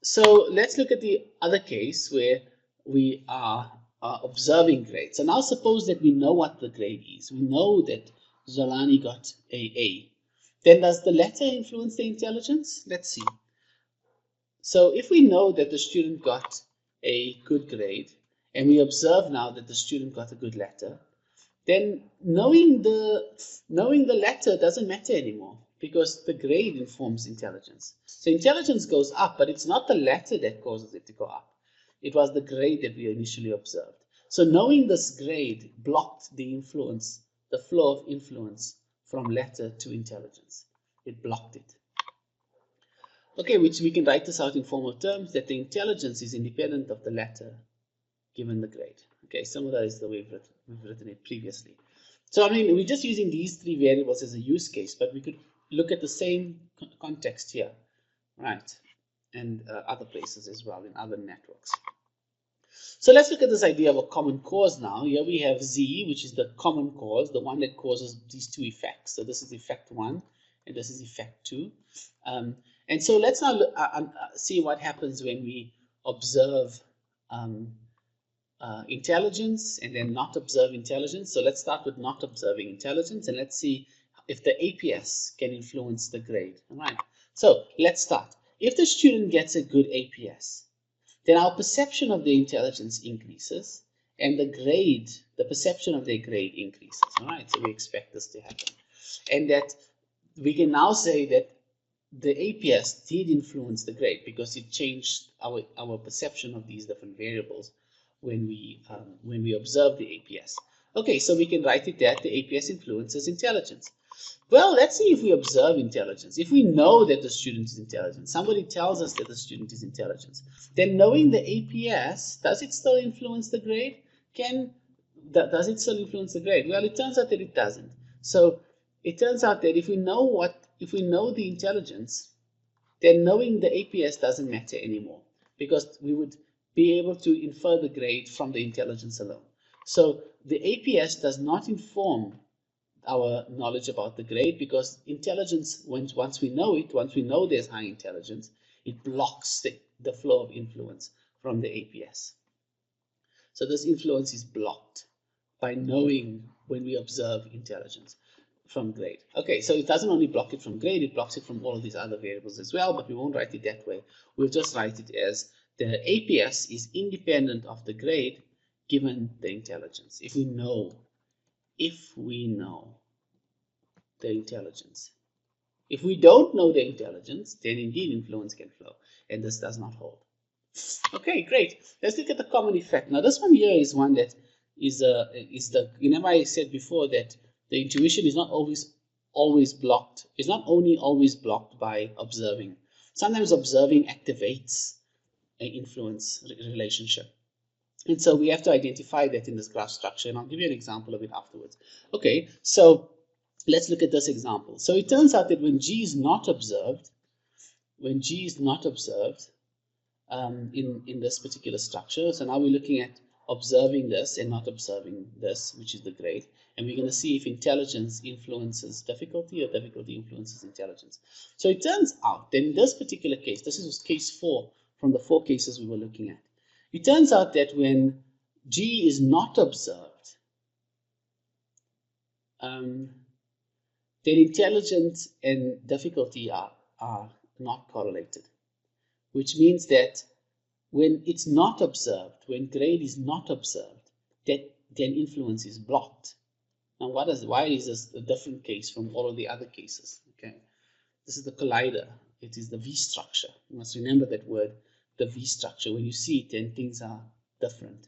So let's look at the other case where we are observing grade. So now suppose that we know what the grade is. We know that Zolani got A. Then does the letter influence the intelligence? Let's see. So if we know that the student got a good grade, and we observe now that the student got a good letter, then knowing the letter doesn't matter anymore, because the grade informs intelligence. So intelligence goes up, but it's not the letter that causes it to go up. It was the grade that we initially observed. So knowing this grade blocked the flow of influence from letter to intelligence. It blocked it. Okay, which we can write this out in formal terms, that the intelligence is independent of the letter given the grade. Okay, similar is the way we've written it previously. So I mean, we're just using these three variables as a use case, but we could look at the same context here, right? And other places as well, in other networks. So let's look at this idea of a common cause now. Here we have Z, which is the common cause, the one that causes these two effects. So this is effect 1, and this is effect 2. And so let's now see what happens when we observe intelligence and then not observe intelligence. So let's start with not observing intelligence, and let's see if the APS can influence the grade. All right. So let's start. if the student gets a good APS, then our perception of their intelligence increases, and the perception of their grade increases. All right, so we expect this to happen. And that we can now say that the APS did influence the grade because it changed our perception of these different variables when we observe the APS. Okay, so we can write it that the APS influences intelligence. Well, let's see if we observe intelligence. If we know that the student is intelligent, somebody tells us that the student is intelligent, then knowing the APS, does it still influence the grade? Does it still influence the grade? Well, it turns out that it doesn't. So it turns out that if we know the intelligence, then knowing the APS doesn't matter anymore, because we would be able to infer the grade from the intelligence alone. So the APS does not inform our knowledge about the grade, because intelligence, once we know there's high intelligence, it blocks the flow of influence from the APS. So this influence is blocked by knowing when we observe intelligence from grade. Okay, so it doesn't only block it from grade, it blocks it from all of these other variables as well, but we won't write it that way. We'll just write it as the APS is independent of the grade given the intelligence. If we know the intelligence. If we don't know the intelligence, then indeed influence can flow, and this does not hold. Okay, great. Let's look at the common effect. Now this one here is one that remember I said before that the intuition is not always blocked. It's not only always blocked by observing. Sometimes observing activates an influence relationship. And so we have to identify that in this graph structure, and I'll give you an example of it afterwards. Okay, so let's look at this example. So it turns out that when G is not observed, in this particular structure, so now we're looking at observing this and not observing this, which is the grade, and we're going to see if intelligence influences difficulty or difficulty influences intelligence. So it turns out that in this particular case, this is case 4 from the 4 cases we were looking at. It turns out that when G is not observed, then intelligence and difficulty are not correlated, which means that when it's not observed, when grade is not observed, then influence is blocked. Now, why is this a different case from all of the other cases? Okay, this is the collider. It is the V structure. You must remember that word, the V structure. When you see it, then things are different.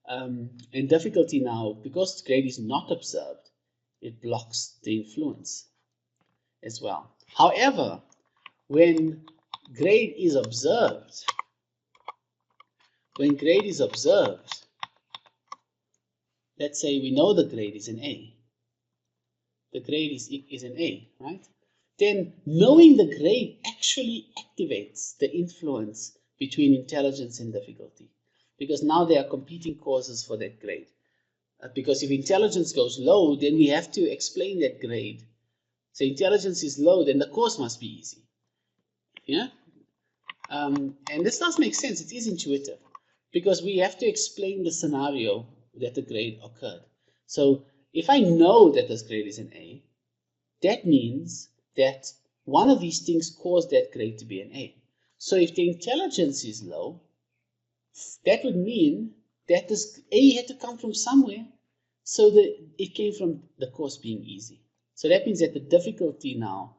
And difficulty now, because grade is not observed, it blocks the influence as well. However, when grade is observed, let's say we know the grade is an A. The grade is an A, right? Then knowing the grade actually activates the influence between intelligence and difficulty, because now there are competing causes for that grade. Because if intelligence goes low, then we have to explain that grade. So intelligence is low, then the course must be easy. Yeah? And this does make sense. It is intuitive, because we have to explain the scenario that the grade occurred. So if I know that this grade is an A, that means that one of these things caused that grade to be an A. So if the intelligence is low, that would mean that this A had to come from somewhere, so that it came from the course being easy. So that means that the difficulty now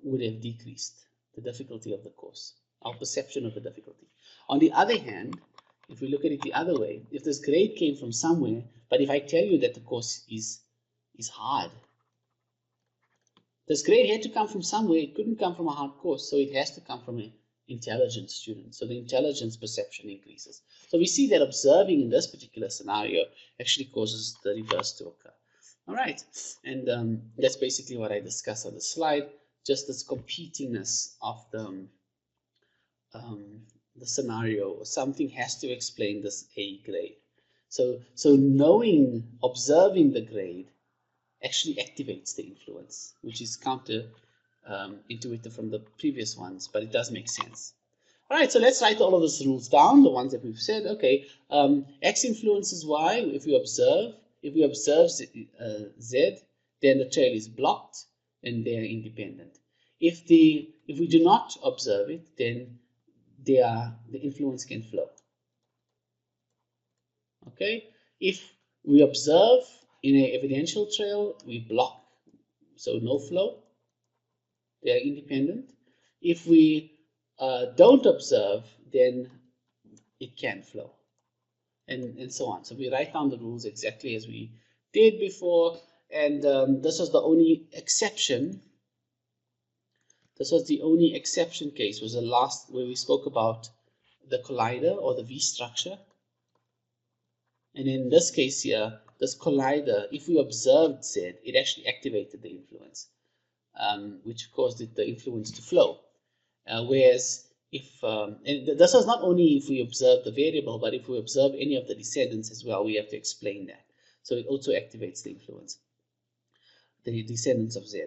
would have decreased, the difficulty of the course, our perception of the difficulty. On the other hand, if we look at it the other way, if this grade came from somewhere, but if I tell you that the course is hard, this grade had to come from somewhere. It couldn't come from a hard course, so it has to come from an intelligent student. So the intelligence perception increases. So we see that observing in this particular scenario actually causes the reverse to occur. All right, and that's basically what I discussed on the slide, just this competingness of the scenario. Something has to explain this A grade. So observing the grade actually activates the influence, which is counter intuitive from the previous ones, but it does make sense. All right, so let's write all of those rules down, the ones that we've said. Okay, X influences Y if we observe. If we observe Z, then the trail is blocked and they're independent. If the if we do not observe it, then the influence can flow. Okay, if we observe in an evidential trail, we block, so no flow, they are independent. If we don't observe, then it can flow, and so on. So we write down the rules exactly as we did before, and this was the only exception. This was the only exception case, was the last where we spoke about the collider or the V structure. And in this case here, this collider, if we observed Z, it actually activated the influence, which caused the influence to flow. Whereas if, and this was not only if we observe the variable, but if we observe any of the descendants as well, we have to explain that. So it also activates the influence, the descendants of Z.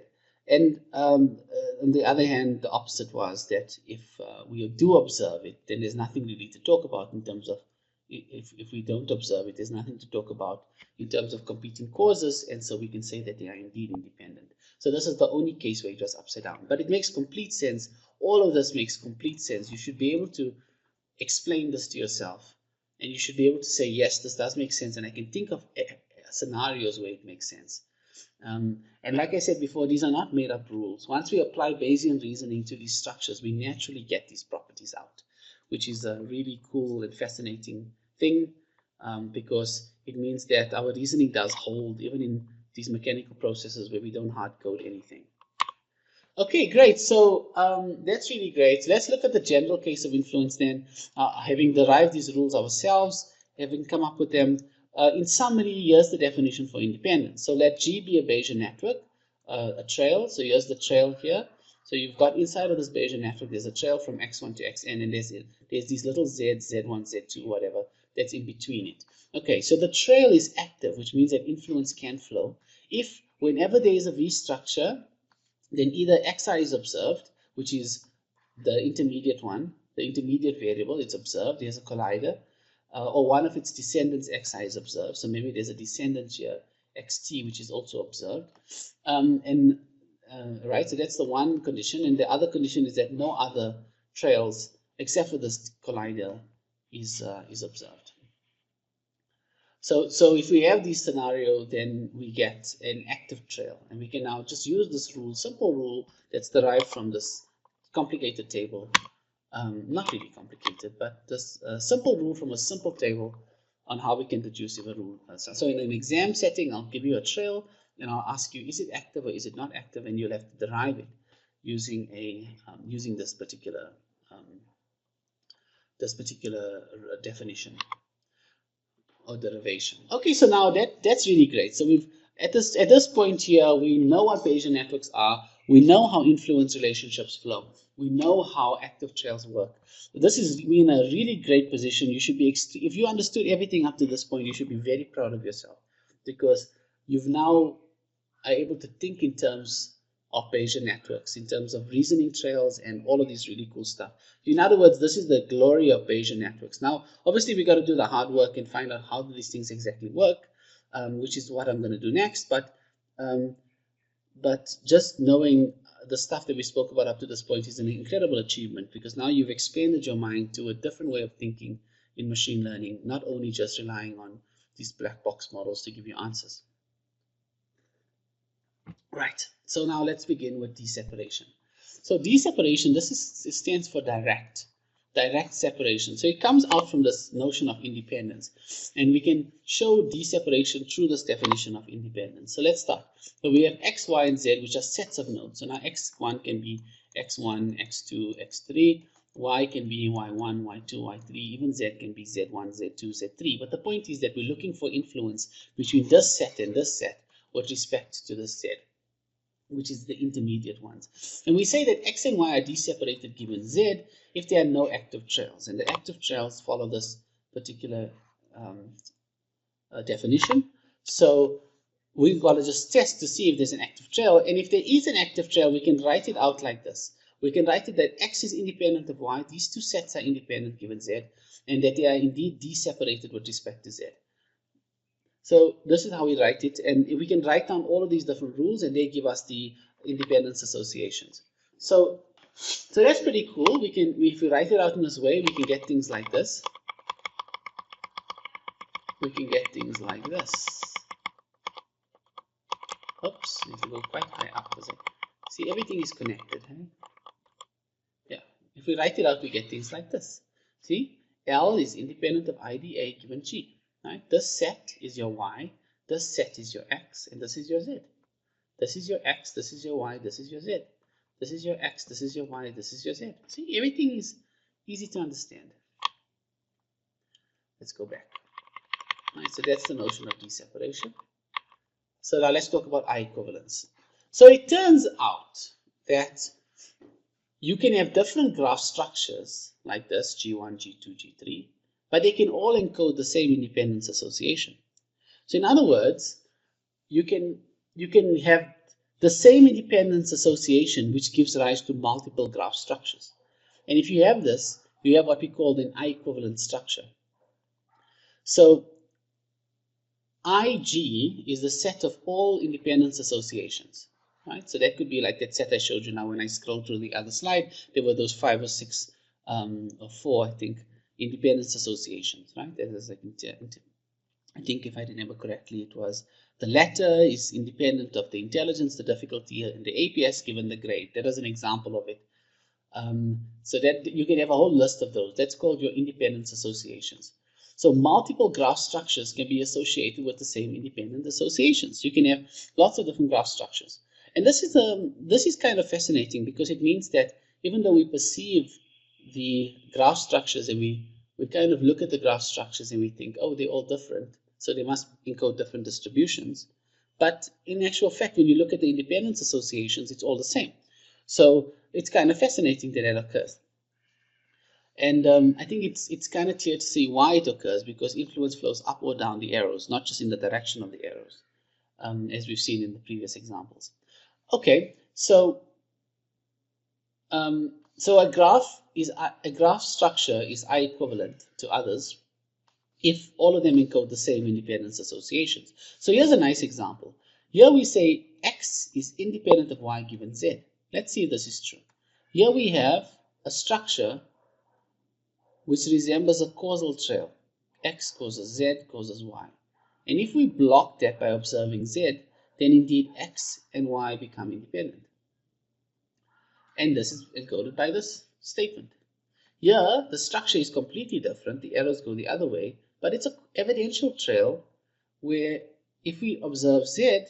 And on the other hand, the opposite was that if we do observe it, then there's nothing really to talk about in terms of, if we don't observe it, there's nothing to talk about in terms of competing causes, and so we can say that they are indeed independent. So this is the only case where it was upside down. But it makes complete sense. All of this makes complete sense. You should be able to explain this to yourself, and you should be able to say, yes, this does make sense, and I can think of scenarios where it makes sense. And like I said before, these are not made up rules. Once we apply Bayesian reasoning to these structures, we naturally get these properties out, which is a really cool and fascinating thing, because it means that our reasoning does hold even in these mechanical processes where we don't hard code anything. Okay, great. So that's really great. Let's look at the general case of influence then. Having derived these rules ourselves, having come up with them, in summary, here's the definition for independence. So let G be a Bayesian network, a trail. So here's the trail here. So you've got inside of this Bayesian network, there's a trail from x1 to xn, and there's these little z's, z1, z2, whatever, that's in between it. Okay, so the trail is active, which means that influence can flow. If whenever there is a V structure, then either xi is observed, which is the intermediate one, the intermediate variable, it's observed, there's a collider, or one of its descendants xi is observed. So maybe there's a descendant here, xt, which is also observed. Right, so that's the one condition, and the other condition is that no other trails except for this collider is observed. So if we have this scenario, then we get an active trail, and we can now just use this rule, simple rule that's derived from this complicated table. Not really complicated, but this simple rule from a simple table on how we can deduce if a rule. So in an exam setting, I'll give you a trail, and I'll ask you, is it active or is it not active, and you'll have to derive it using using this particular definition or derivation. Okay, so now that's really great. So we've at this point here, we know what Bayesian networks are. We know how influence relationships flow. We know how active trails work. This is we in a really great position. You should be if you understood everything up to this point, you should be very proud of yourself, because you've now are able to think in terms of Bayesian networks, in terms of reasoning trails and all of these really cool stuff. In other words, this is the glory of Bayesian networks. Now, obviously, we got to do the hard work and find out how do these things exactly work, which is what I'm going to do next. But just knowing the stuff that we spoke about up to this point is an incredible achievement, because now you've expanded your mind to a different way of thinking in machine learning, not only just relying on these black box models to give you answers. Right, so now let's begin with deseparation. So deseparation, it stands for direct separation. So it comes out from this notion of independence, and we can show deseparation through this definition of independence. So let's start. So we have x, y, and z, which are sets of nodes. So now x1 can be x1, x2, x3, y can be y1, y2, y3, even z can be z1, z2, z3. But the point is that we're looking for influence between this set and this set with respect to this z, which is the intermediate ones. And we say that x and y are deseparated given z if there are no active trails. And the active trails follow this particular definition. So we've got to just test to see if there's an active trail. And if there is an active trail, we can write it out like this. We can write it that x is independent of y. These two sets are independent given z, and that they are indeed deseparated with respect to z. So this is how we write it, and we can write down all of these different rules, and they give us the independence associations. So So that's pretty cool. If we write it out in this way, we can get things like this. We can get things like this. Oops, if you go quite high up, see, everything is connected. Hey? Yeah, if we write it out, we get things like this. See, L is independent of IDA given G. Right? This set is your Y, this set is your X, and this is your Z. This is your X, this is your Y, this is your Z. This is your X, this is your Y, this is your Z. See, everything is easy to understand. Let's go back. Right, so that's the notion of deseparation. So now let's talk about I equivalence. So it turns out that you can have different graph structures like this, G1, G2, G3, but they can all encode the same independence association. So in other words, you can have the same independence association which gives rise to multiple graph structures. And if you have this, you have what we call an I equivalent structure. So IG is the set of all independence associations, right? So that could be like that set I showed you now. When I scrolled through the other slide, there were those 5 or 6 or 4, I think, independence associations, right? That is like, I think if I remember correctly, it was the latter is independent of the intelligence, the difficulty, and the APS given the grade. That is an example of it. So that you can have a whole list of those. That's called your independence associations. So multiple graph structures can be associated with the same independent associations. You can have lots of different graph structures. And this is kind of fascinating because it means that even though we perceive the graph structures and we kind of look at the graph structures and we think, oh, they're all different, so they must encode different distributions. But in actual fact, when you look at the independence associations, it's all the same. So it's kind of fascinating that that occurs. And I think it's kind of clear to see why it occurs, because influence flows up or down the arrows, not just in the direction of the arrows, as we've seen in the previous examples. Okay, so a graph structure is I equivalent to others if all of them encode the same independence associations. So here's a nice example. Here we say X is independent of Y given Z. Let's see if this is true. Here we have a structure which resembles a causal trail. X causes Z causes Y. And if we block that by observing Z, then indeed X and Y become independent. And this is encoded by this statement. Here, the structure is completely different. The arrows go the other way, but it's an evidential trail where if we observe Z,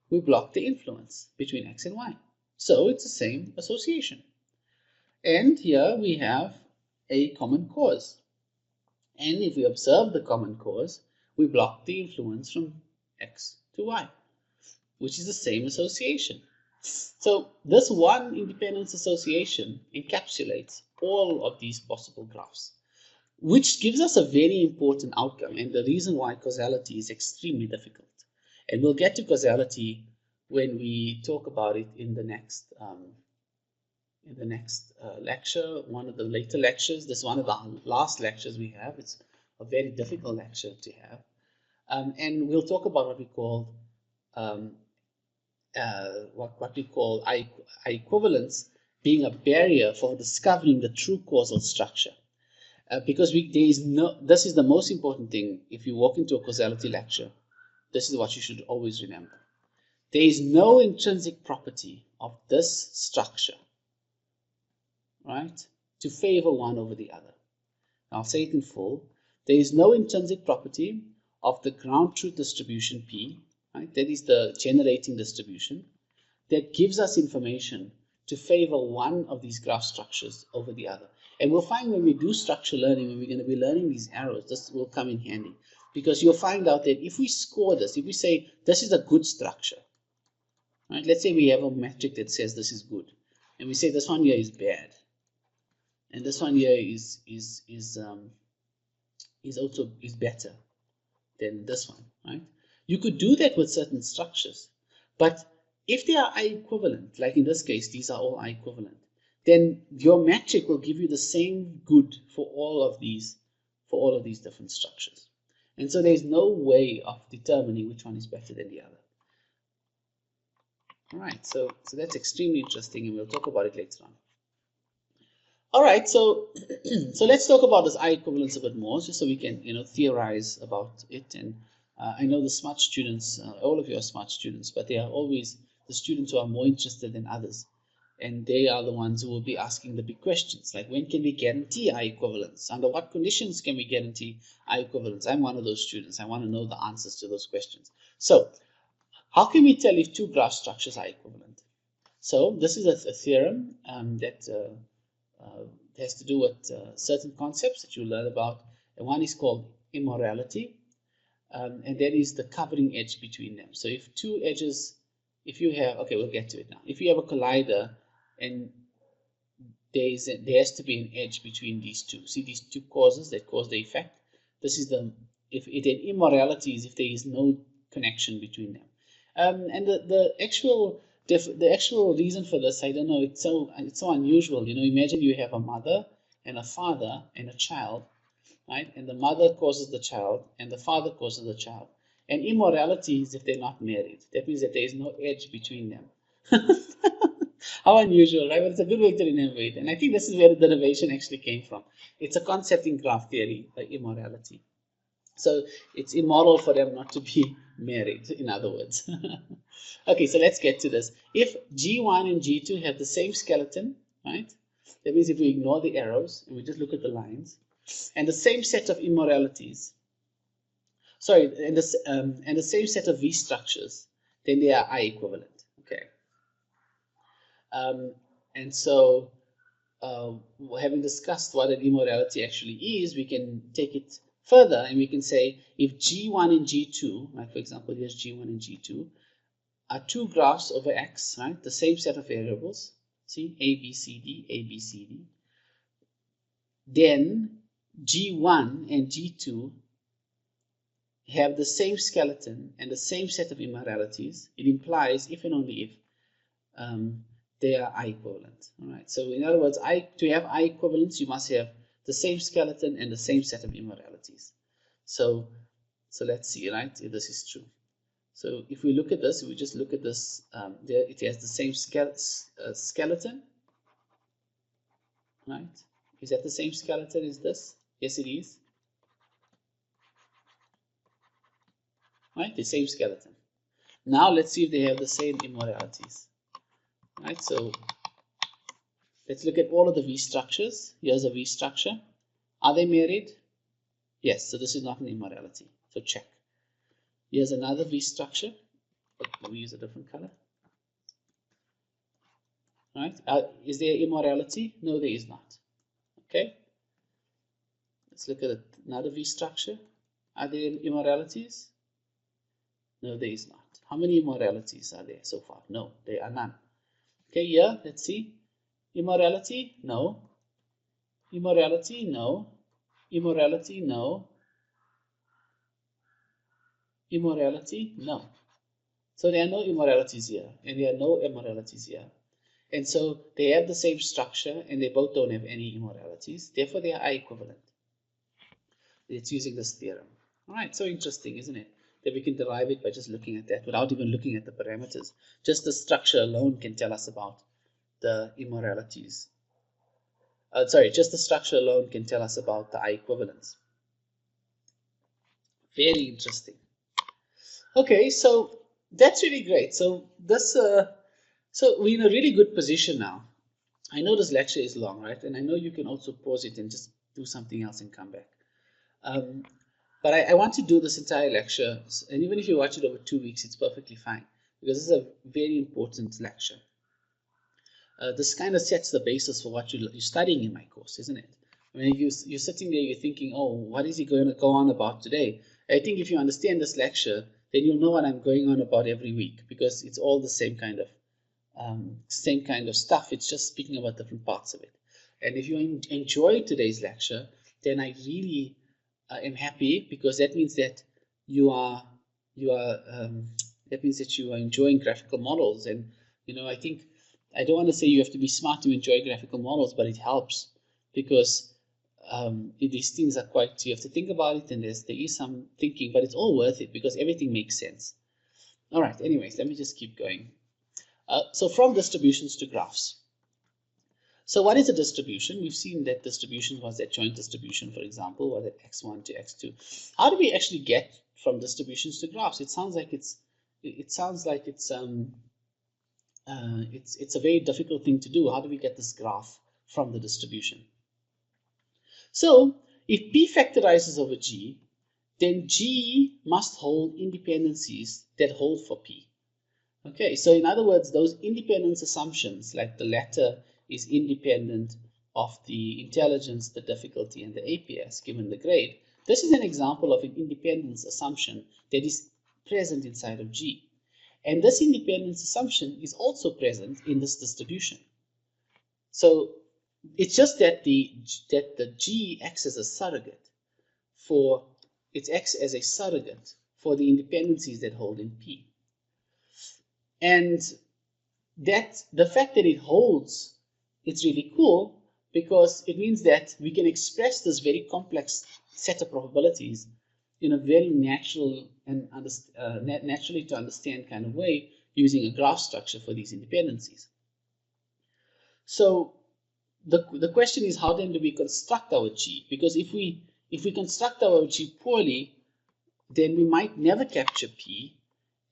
we block the influence between X and Y. So it's the same association. And here we have a common cause. And if we observe the common cause, we block the influence from X to Y, which is the same association. So this one independence association encapsulates all of these possible graphs, which gives us a very important outcome and the reason why causality is extremely difficult. And we'll get to causality when we talk about it in the next lecture, one of the later lectures. This is one of the last lectures we have. It's a very difficult lecture to have. And we'll talk about what we call I equivalence being a barrier for discovering the true causal structure. Because this is the most important thing. If you walk into a causality lecture, this is what you should always remember. There is no intrinsic property of this structure, right, to favor one over the other. I'll say it in full. There is no intrinsic property of the ground truth distribution P, right, that is the generating distribution, that gives us information to favor one of these graph structures over the other. And we'll find when we do structure learning, when we're going to be learning these arrows, this will come in handy. Because you'll find out that if we score this, if we say this is a good structure, right? Let's say we have a metric that says this is good, and we say this one here is bad, and this one here is better than this one, right? You could do that with certain structures, but if they are I equivalent, like in this case, these are all I equivalent, then your metric will give you the same good for all of these different structures. And so there's no way of determining which one is better than the other. All right, so that's extremely interesting, and we'll talk about it later on. All right, so so let's talk about this I equivalence a bit more, just so we can theorize about it. And I know the smart students, all of you are smart students, but they are always the students who are more interested than others, and they are the ones who will be asking the big questions, like when can we guarantee I equivalence? Under what conditions can we guarantee I equivalence? I'm one of those students. I want to know the answers to those questions. So how can we tell if two graph structures are equivalent? So this is a theorem that has to do with certain concepts that you learn about. And one is called immorality, and that is the covering edge between them. So if two edges, if you have, okay, we'll get to it now. If you have a collider and there has to be an edge between these two. See these two causes that cause the effect. This is the if it an immorality is if there is no connection between them. And the actual reason for this, I don't know. It's so unusual. Imagine you have a mother and a father and a child, right? And the mother causes the child, and the father causes the child. And immorality is if they're not married. That means that there is no edge between them. How unusual, right? But it's a good way to remember it. And I think this is where the derivation actually came from. It's a concept in graph theory, like immorality. So it's immoral for them not to be married, in other words. Okay, so let's get to this. If G1 and G2 have the same skeleton, right? That means if we ignore the arrows and we just look at the lines, and the same set of immoralities, sorry, and the same set of V structures, then they are I equivalent. Okay. And so, having discussed what an immorality actually is, we can take it further and we can say if G1 and G2, like for example, here's G1 and G2, are two graphs over X, right? The same set of variables, see, A, B, C, D, A, B, C, D, then G1 and G2 have the same skeleton and the same set of immoralities. It implies if and only if they are I equivalent. All right. So in other words, to have I equivalence, you must have the same skeleton and the same set of immoralities. So let's see, right, if this is true. So if we look at this, we just look at this. There, it has the same skeleton, right? Is that the same skeleton as this? Yes, it is. Right, the same skeleton. Now let's see if they have the same immoralities. Right, so let's look at all of the V structures. Here's a V structure. Are they married? Yes, so this is not an immorality. So check. Here's another V structure. Let me use a different color. Right? Is there immorality? No, there is not. Okay. Let's look at another V structure. Are there immoralities? No, there is not. How many immoralities are there so far? No, there are none. Okay, here, let's see. Immorality? No. Immorality? No. Immorality? No. Immorality? No. So there are no immoralities here, and there are no immoralities here. And so they have the same structure, and they both don't have any immoralities. Therefore, they are I equivalent. It's using this theorem. All right, so interesting, isn't it? That we can derive it by just looking at that without even looking at the parameters. Just the structure alone can tell us about the immoralities. Just the structure alone can tell us about the I equivalence. Very interesting. Okay, so that's really great. So so we're in a really good position now. I know this lecture is long, right? And I know you can also pause it and just do something else and come back. But I want to do this entire lecture, and even if you watch it over 2 weeks, it's perfectly fine, because this is a very important lecture. This kind of sets the basis for what you're studying in my course, isn't it? I mean, if you're sitting there, you're thinking, oh, what is he going to go on about today? I think if you understand this lecture, then you'll know what I'm going on about every week, because it's all the same kind of stuff. It's just speaking about different parts of it. And if you enjoy today's lecture, then I really am happy, because that means that that means that you are enjoying graphical models. And I think I don't want to say you have to be smart to enjoy graphical models, but it helps, because these things are quite, you have to think about it, and there is some thinking, but it's all worth it because everything makes sense. All right, anyways, let me just keep going. So from distributions to graphs. So what is a distribution? We've seen that distribution was that joint distribution, for example, was that x1 to x2. How do we actually get from distributions to graphs? It sounds like it's a very difficult thing to do. How do we get this graph from the distribution? So if P factorizes over G, then G must hold independencies that hold for P. Okay, so in other words, those independence assumptions, like the latter is independent of the intelligence, the difficulty, and the APS given the grade, this is an example of an independence assumption that is present inside of G. And this independence assumption is also present in this distribution. So it's just that the G acts as a surrogate for the independencies that hold in P. And that the fact that it holds, it's really cool because it means that we can express this very complex set of probabilities in a very natural and naturally to understand kind of way using a graph structure for these independencies. So the question is, how then do we construct our G? Because if we construct our G poorly, then we might never capture P,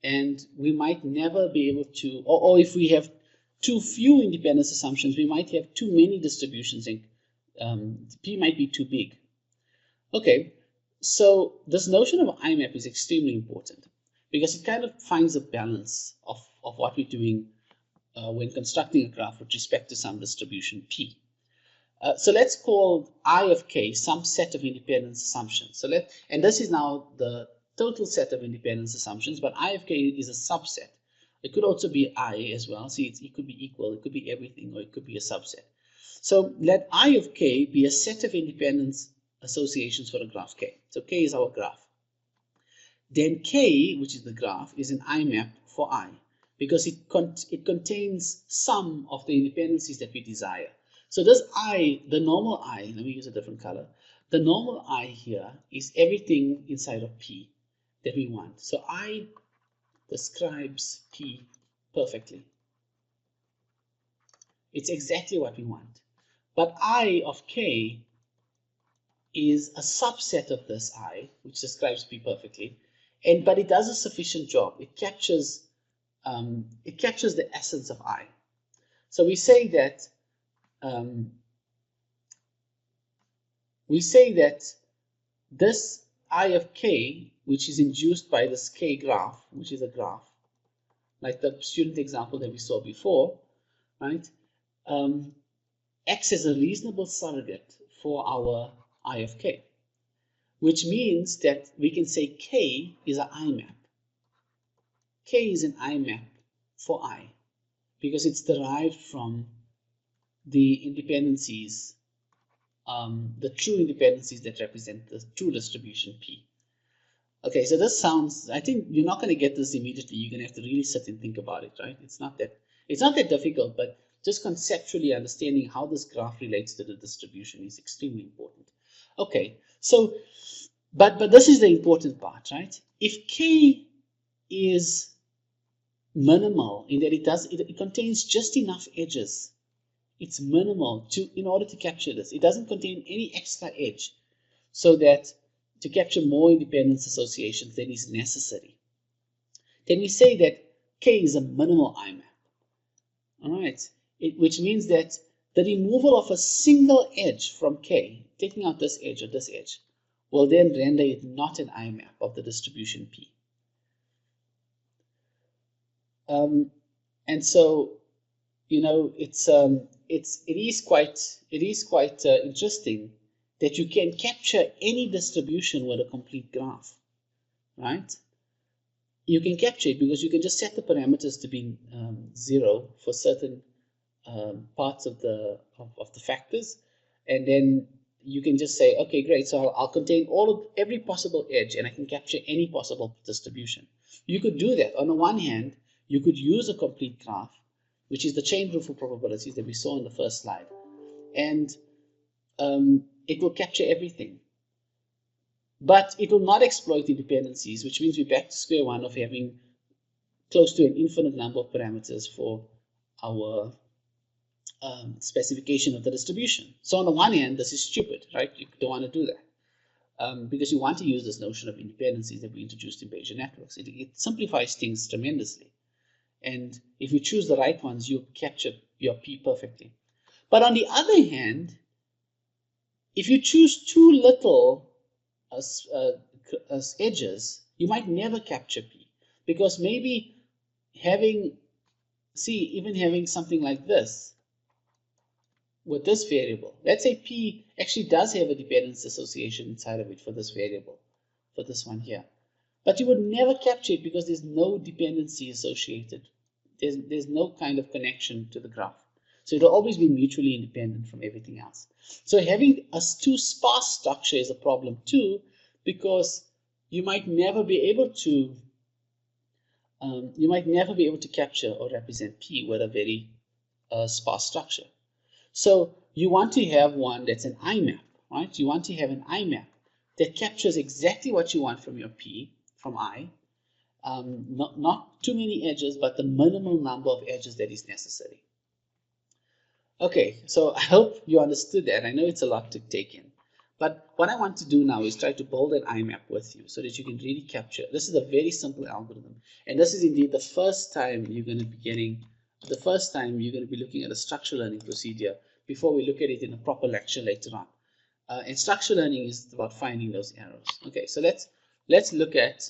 and we might never be able to, or if we have too few independence assumptions, we might have too many distributions, and P might be too big. Okay, so this notion of IMAP is extremely important because it kind of finds a balance of what we're doing when constructing a graph with respect to some distribution P. So let's call I of k some set of independence assumptions. And this is now the total set of independence assumptions, but I of k is a subset. It could also be I as well. See, it could be equal, it could be everything, or it could be a subset. So let I of k be a set of independence associations for a graph K. So K is our graph. Then K, which is the graph, is an IMAP for I, because it contains some of the independencies that we desire. So this I, the normal I, let me use a different color. The normal I here is everything inside of P that we want. So I describes P perfectly. It's exactly what we want. But I of K is a subset of this I, which describes P perfectly, but it does a sufficient job. It captures the essence of I. So we say that this I of k, which is induced by this k graph, which is a graph, like the student example that we saw before, right, acts as a reasonable surrogate for our I of k, which means that we can say k is an IMAP. K is an IMAP for I, because it's derived from the independencies, the true independencies that represent the true distribution P. Okay, so this sounds, I think you're not going to get this immediately. You're going to have to really sit and think about it, right? It's not that difficult, but just conceptually understanding how this graph relates to the distribution is extremely important. Okay, so, but this is the important part, right? If K is minimal in that it contains just enough edges, it's minimal in order to capture this. It doesn't contain any extra edge, so that to capture more independence associations than is necessary. Then we say that K is a minimal IMAP. All right, which means that the removal of a single edge from K, taking out this edge or this edge, will then render it not an IMAP of the distribution P. And so, you know, it is quite interesting that you can capture any distribution with a complete graph, right? You can capture it because you can just set the parameters to be 0 for certain parts of the factors, and then you can just say, okay, great. So I'll contain every possible edge, and I can capture any possible distribution. You could do that. On the one hand, you could use a complete graph, which is the chain rule for probabilities that we saw in the first slide, and it will capture everything. But it will not exploit the dependencies, which means we're back to square one of having close to an infinite number of parameters for our specification of the distribution. So on the one hand, this is stupid, right? You don't want to do that because you want to use this notion of independencies that we introduced in Bayesian networks. It simplifies things tremendously. And if you choose the right ones, you capture your P perfectly. But on the other hand, if you choose too little as edges, you might never capture P, because maybe having, even having something like this with this variable, let's say P actually does have a dependence association inside of it for this variable, for this one here. But you would never capture it because there's no dependency associated. There's no kind of connection to the graph. So it'll always be mutually independent from everything else. So having a too sparse structure is a problem too, because you might never be able to capture or represent P with a very sparse structure. So you want to have one that's an IMAP, right? You want to have an IMAP that captures exactly what you want from your P, from I. Not too many edges, but the minimal number of edges that is necessary. Okay, so I hope you understood that. I know it's a lot to take in. But what I want to do now is try to build an IMAP with you so that you can really capture. This is a very simple algorithm. And this is indeed the first time you're going to be looking at a structural learning procedure before we look at it in a proper lecture later on. And structural learning is about finding those errors. Okay, so let's look at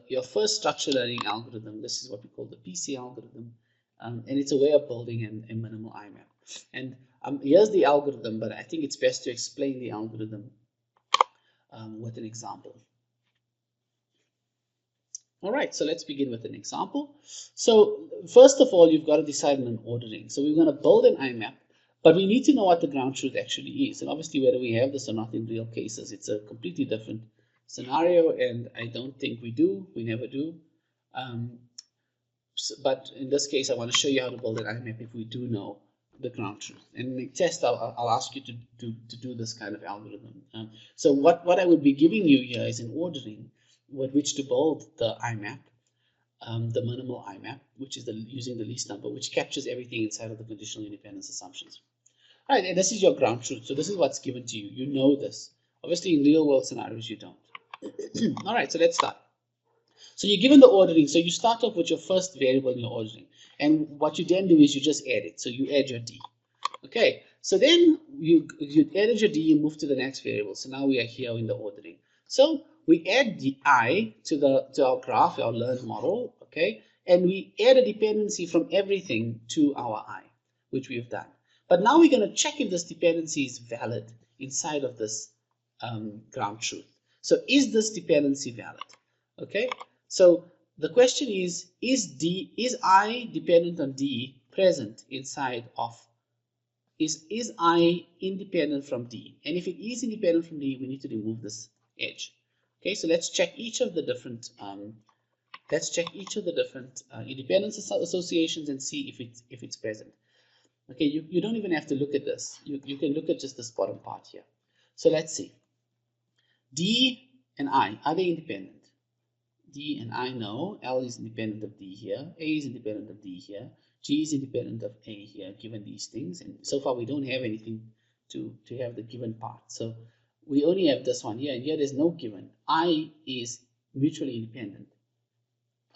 your first structural learning algorithm. This is what we call the PC algorithm. And it's a way of building a minimal IMAP. And here's the algorithm, but I think it's best to explain the algorithm with an example. All right, so let's begin with an example. So first of all, you've got to decide on an ordering. So we're going to build an IMAP, but we need to know what the ground truth actually is. And obviously, whether we have this or not in real cases, it's a completely different scenario, and I don't think we do. We never do. But in this case, I want to show you how to build an IMAP if we do know the ground truth. And in the test, I'll ask you to do this kind of algorithm. So what I would be giving you here is an ordering with which to build the IMAP, the minimal IMAP, which is using the least number, which captures everything inside of the conditional independence assumptions. All right, and this is your ground truth. So this is what's given to you. You know this. Obviously, in real world scenarios, you don't. All right, so let's start. So you're given the ordering. So you start off with your first variable in your ordering. And what you then do is you just add it. So you add your D. Okay, so then you added your D, you move to the next variable. So now we are here in the ordering. So we add the I to our graph, our learned model, okay? And we add a dependency from everything to our I, which we've done. But now we're going to check if this dependency is valid inside of this ground truth. So is this dependency valid? Okay, so the question is I dependent on D present inside of, is I independent from D? And if it is independent from D, we need to remove this edge. Okay, so let's check each of the different independence associations and see if it's present. Okay, you don't even have to look at this. You can look at just this bottom part here. So let's see. D and I, are they independent? D and I know. L is independent of D here. A is independent of D here. G is independent of A here, given these things. And so far we don't have anything to have the given part. So we only have this one here, and here there's no given. I is mutually independent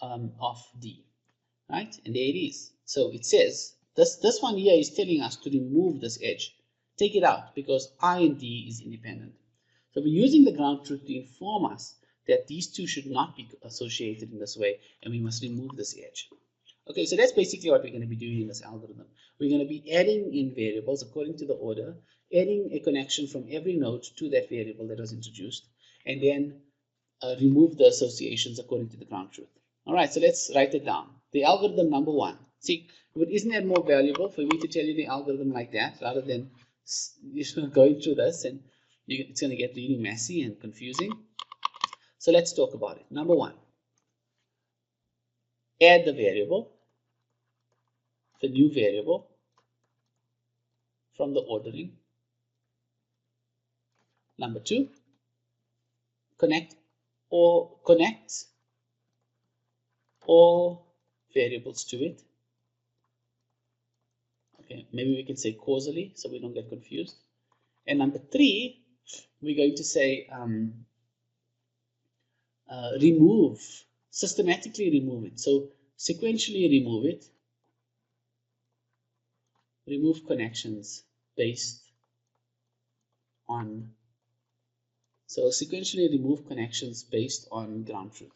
of D, right? And there it is. So it says, this one here is telling us to remove this edge. Take it out, because I and D is independent. So we're using the ground truth to inform us that these two should not be associated in this way, and we must remove this edge. Okay, so that's basically what we're going to be doing in this algorithm. We're going to be adding in variables according to the order, adding a connection from every node to that variable that was introduced, and then remove the associations according to the ground truth. All right, so let's write it down. The algorithm number one. See, but isn't that more valuable for me to tell you the algorithm like that rather than going through this, and it's going to get really messy and confusing. So let's talk about it. Number one, add the variable, the new variable from the ordering. Number two, connect all variables to it. Okay, maybe we can say causally so we don't get confused. And number 3, we're going to say remove, systematically remove it. So sequentially remove it, remove connections based on, so sequentially remove connections based on ground truth.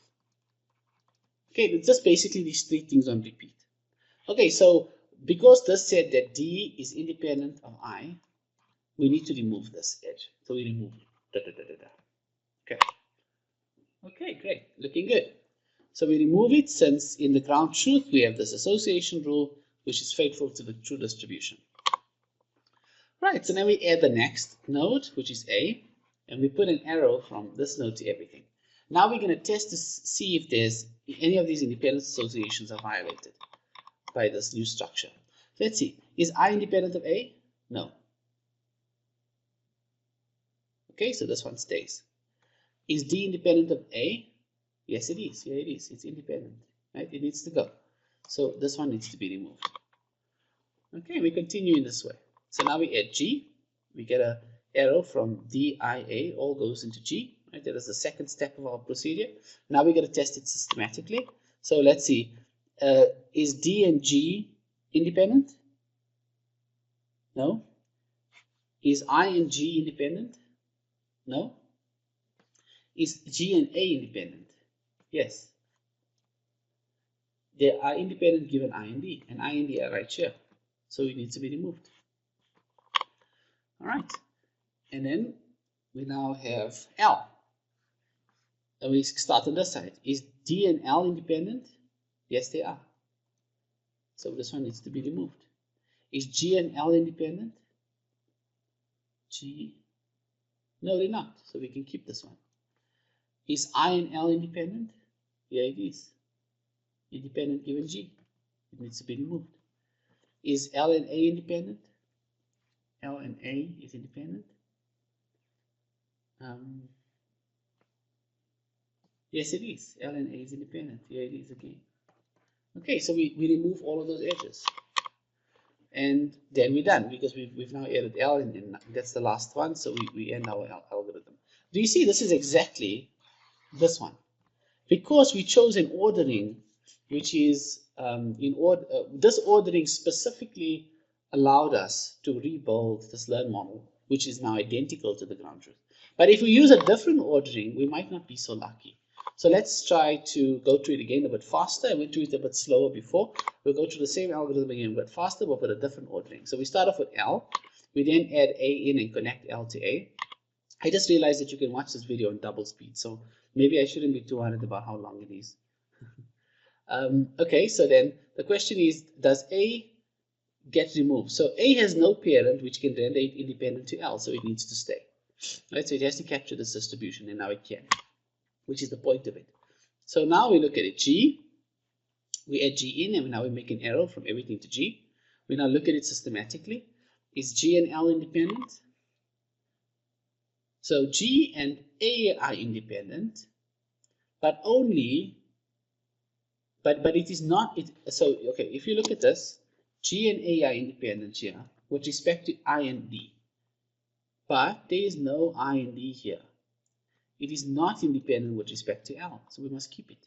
Okay, it's just basically these 3 things on repeat. Okay, so because this said that D is independent of I, we need to remove this edge. So we remove it. Okay. Okay, great. Looking good. So we remove it since in the ground truth we have this association rule which is faithful to the true distribution. Right, so now we add the next node, which is A, and we put an arrow from this node to everything. Now we're going to test to see if there's any of these independence associations are violated by this new structure. Let's see. Is I independent of A? No. Okay, so this one stays. Is D independent of A? Yes, it is. Yeah, it is. It's independent. Right? It needs to go. So this one needs to be removed. Okay, we continue in this way. So now we add G. We get an arrow from DIA, all goes into G. Right? That is the second step of our procedure. Now we're going to test it systematically. So let's see. Is D and G independent? No. Is I and G independent? No. Is G and A independent? Yes. They are independent given I and D, and I and D are right here. So it needs to be removed. All right. And then we now have L. And we start on this side. Is D and L independent? Yes, they are. So this one needs to be removed. Is G and L independent? G. No, they're not. So we can keep this one. Is I and L independent? Yeah, it is. Independent given G. It needs to be removed. Is L and A independent? L and A is independent. Yes, it is. L and A is independent. Yeah, it is again. Okay, so we remove all of those edges. And then we're done because we've now added L, and that's the last one. So we end our algorithm. Do you see this is exactly this one? Because we chose an ordering which is this ordering specifically allowed us to rebuild this learn model, which is now identical to the ground truth. But if we use a different ordering, we might not be so lucky. So let's try to go through it again a bit faster. I went through it a bit slower before. We'll go through the same algorithm again a bit faster, but with a different ordering. So we start off with L. We then add A in and connect L to A. I just realized that you can watch this video on double speed, so maybe I shouldn't be too worried about how long it is. Okay, so then the question is, does A get removed? So A has no parent which can render it independent to L, so it needs to stay. Right, so it has to capture this distribution, and now it can, which is the point of it. So now we look at it. G, we add G in, and now we make an arrow from everything to G. We now look at it systematically. Is G and L independent? So G and A are independent, but only, but it is not, so okay, if you look at this, G and A are independent here with respect to I and D, but there is no I and D here. It is not independent with respect to L, so we must keep it.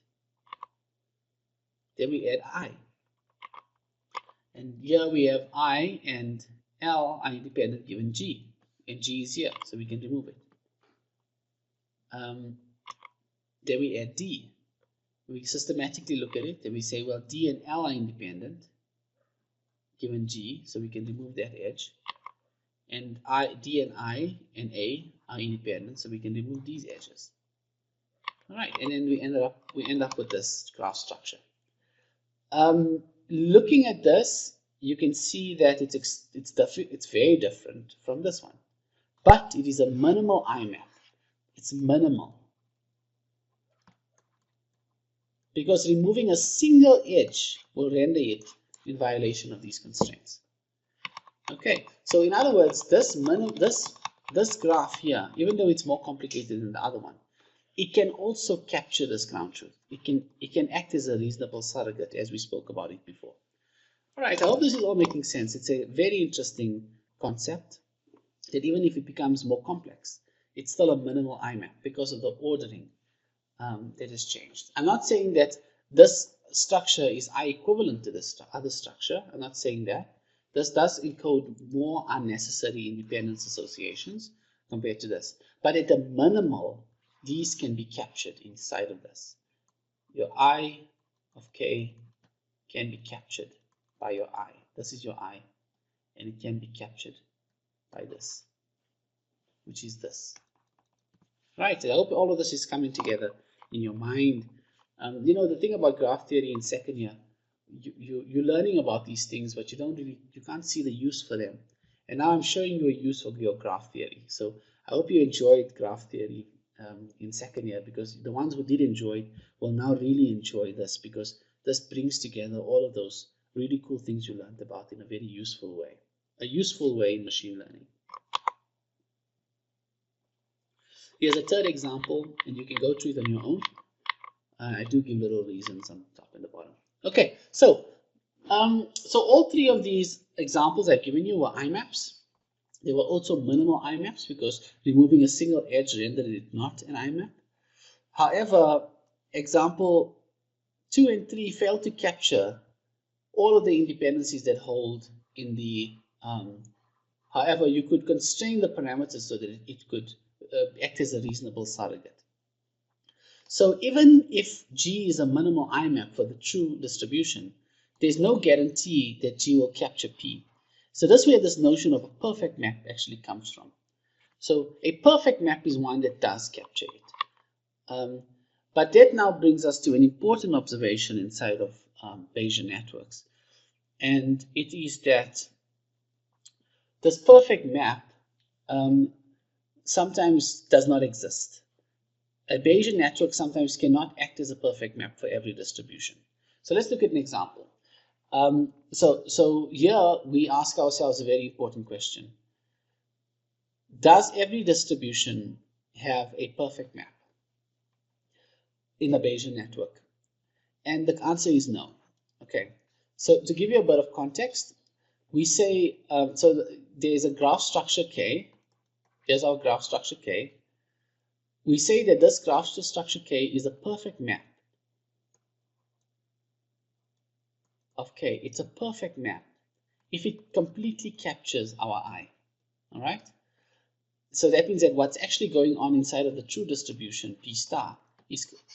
Then we add I, and here we have I and L are independent given G, and G is here, so we can remove it. Then we add D. We systematically look at it and we say, well, D and L are independent given G, so we can remove that edge. And D and I and A are independent, so we can remove these edges. All right, and then we end up with this graph structure. Looking at this, you can see that it's very different from this one, but it is a minimal IMAP. It's minimal. Because removing a single edge will render it in violation of these constraints. Okay, so in other words, this graph here, even though it's more complicated than the other one, it can also capture this ground truth. It can act as a reasonable surrogate, as we spoke about it before. All right, I hope this is all making sense. It's a very interesting concept that even if it becomes more complex, it's still a minimal IMAP because of the ordering that has changed. I'm not saying that this structure is I equivalent to this other structure. I'm not saying that. This does encode more unnecessary independence associations compared to this. But at the minimal, these can be captured inside of this. Your I of K can be captured by your I. This is your I, and it can be captured by this, which is this. Right, I hope all of this is coming together in your mind. You know, the thing about graph theory in second year, you're learning about these things, but you can't see the use for them. And now I'm showing you a use of your graph theory. So I hope you enjoyed graph theory in second year, because the ones who did enjoy it will now really enjoy this, because this brings together all of those really cool things you learned about in a very useful way, a useful way in machine learning. Here's a third example, and you can go through it on your own. I do give little reasons on top and the bottom. Okay, so all three of these examples I've given you were IMAPs. They were also minimal IMAPs because removing a single edge rendered it not an IMAP. However, example 2 and 3 failed to capture all of the independencies that hold in the. However, you could constrain the parameters so that it could act as a reasonable surrogate. So even if G is a minimal IMAP for the true distribution, there's no guarantee that G will capture P. So that's where this notion of a perfect map actually comes from. So a perfect map is one that does capture it. But that now brings us to an important observation inside of Bayesian networks. And it is that this perfect map sometimes does not exist. A Bayesian network sometimes cannot act as a perfect map for every distribution. So let's look at an example. So here we ask ourselves a very important question. Does every distribution have a perfect map in a Bayesian network? And the answer is no. Okay, so to give you a bit of context, we say, so there's a graph structure K. Here's our graph structure K. We say that this graph structure K is a perfect map of K. It's a perfect map if it completely captures our I. All right? So that means that what's actually going on inside of the true distribution, P star,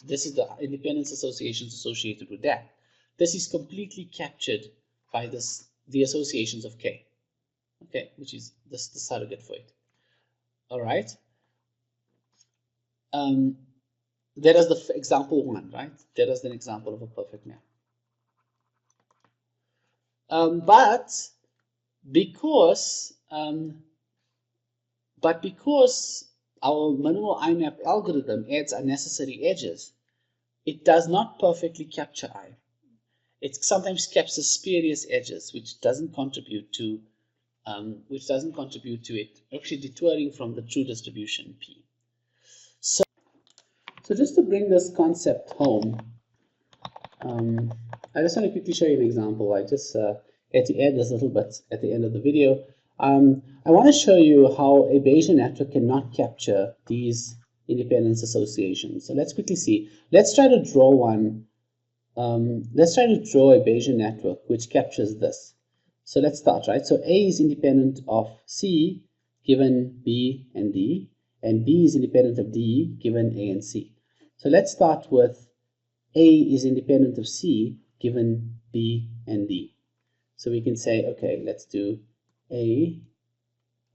this is the independence associations associated with that. This is completely captured by the associations of K. Okay, which is the surrogate for it. All right? That is the example 1, right? That is an example of a perfect map. But because our minimal IMAP algorithm adds unnecessary edges, it does not perfectly capture I. It sometimes captures spurious edges, which doesn't contribute to it actually detouring from the true distribution P. So just to bring this concept home, I just want to quickly show you an example. I just had to add this little bit at the end of the video. I want to show you how a Bayesian network cannot capture these independence associations. So let's quickly see. Let's try to draw one. Let's try to draw a Bayesian network which captures this. So let's start, right? So A is independent of C given B and D, and B is independent of D given A and C. So let's start with A is independent of C given B and D. So we can say, okay, let's do A.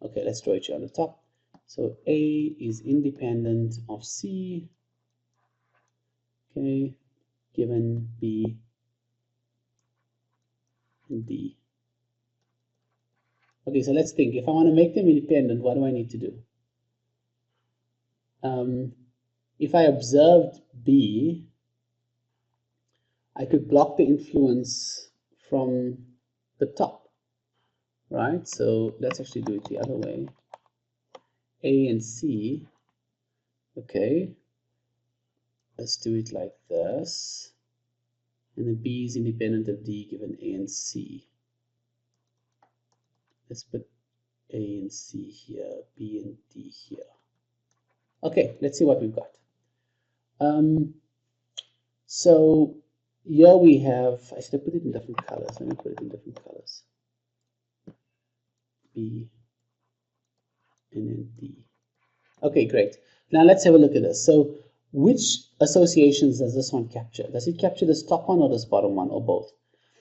Okay, let's draw it here on the top. So A is independent of C, okay, given B and D. Okay, so let's think. If I want to make them independent, what do I need to do? If I observed B, I could block the influence from the top, right? So let's actually do it the other way. A and C, okay, let's do it like this. And then B is independent of D given A and C. let's put A and C here, B and D here. Okay, let's see what we've got. So here we have, I should have put it in different colors. Let me put it in different colors. B and then D. Okay, great. Now let's have a look at this. So which associations does this one capture? Does it capture this top one or this bottom one or both?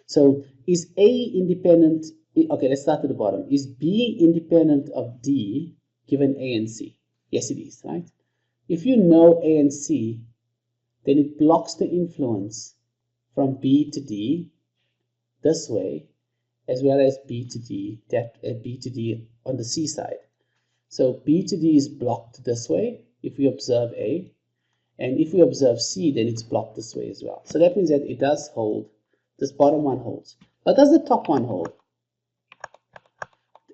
So is A independent? Okay, let's start at the bottom. Is B independent of D given A and C? Yes, it is, right? If you know A and C, then it blocks the influence from B to D this way, as well as B to D, B to D on the C side. So B to D is blocked this way if we observe A, and if we observe C, then it's blocked this way as well. So that means that it does hold, this bottom one holds. But does the top one hold?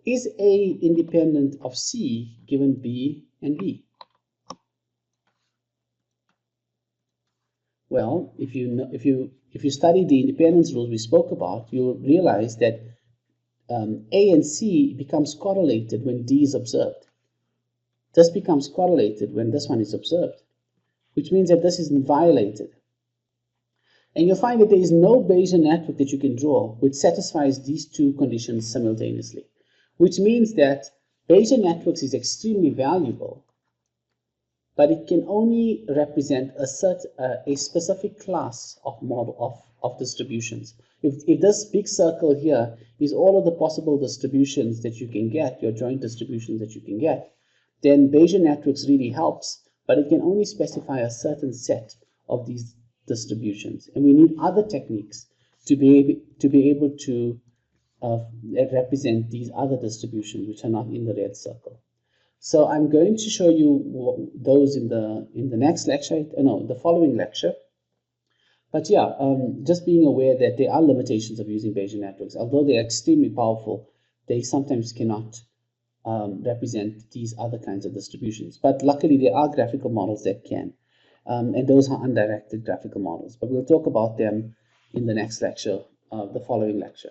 Is A independent of C given B and D? Well, if you study the independence rules we spoke about, you'll realize that A and C becomes correlated when D is observed. This becomes correlated when this one is observed, which means that this is violated. And you'll find that there is no Bayesian network that you can draw which satisfies these two conditions simultaneously, which means that Bayesian networks is extremely valuable, but it can only represent a specific class of model of distributions. If this big circle here is all of the possible distributions that you can get, your joint distributions that you can get, then Bayesian networks really helps, but it can only specify a certain set of these distributions. And we need other techniques to be able to represent these other distributions which are not in the red circle. So I'm going to show you those in the next lecture, no, the following lecture. But yeah, just being aware that there are limitations of using Bayesian networks. Although they are extremely powerful, they sometimes cannot represent these other kinds of distributions. But luckily, there are graphical models that can. And those are undirected graphical models. But we'll talk about them in the next lecture, the following lecture.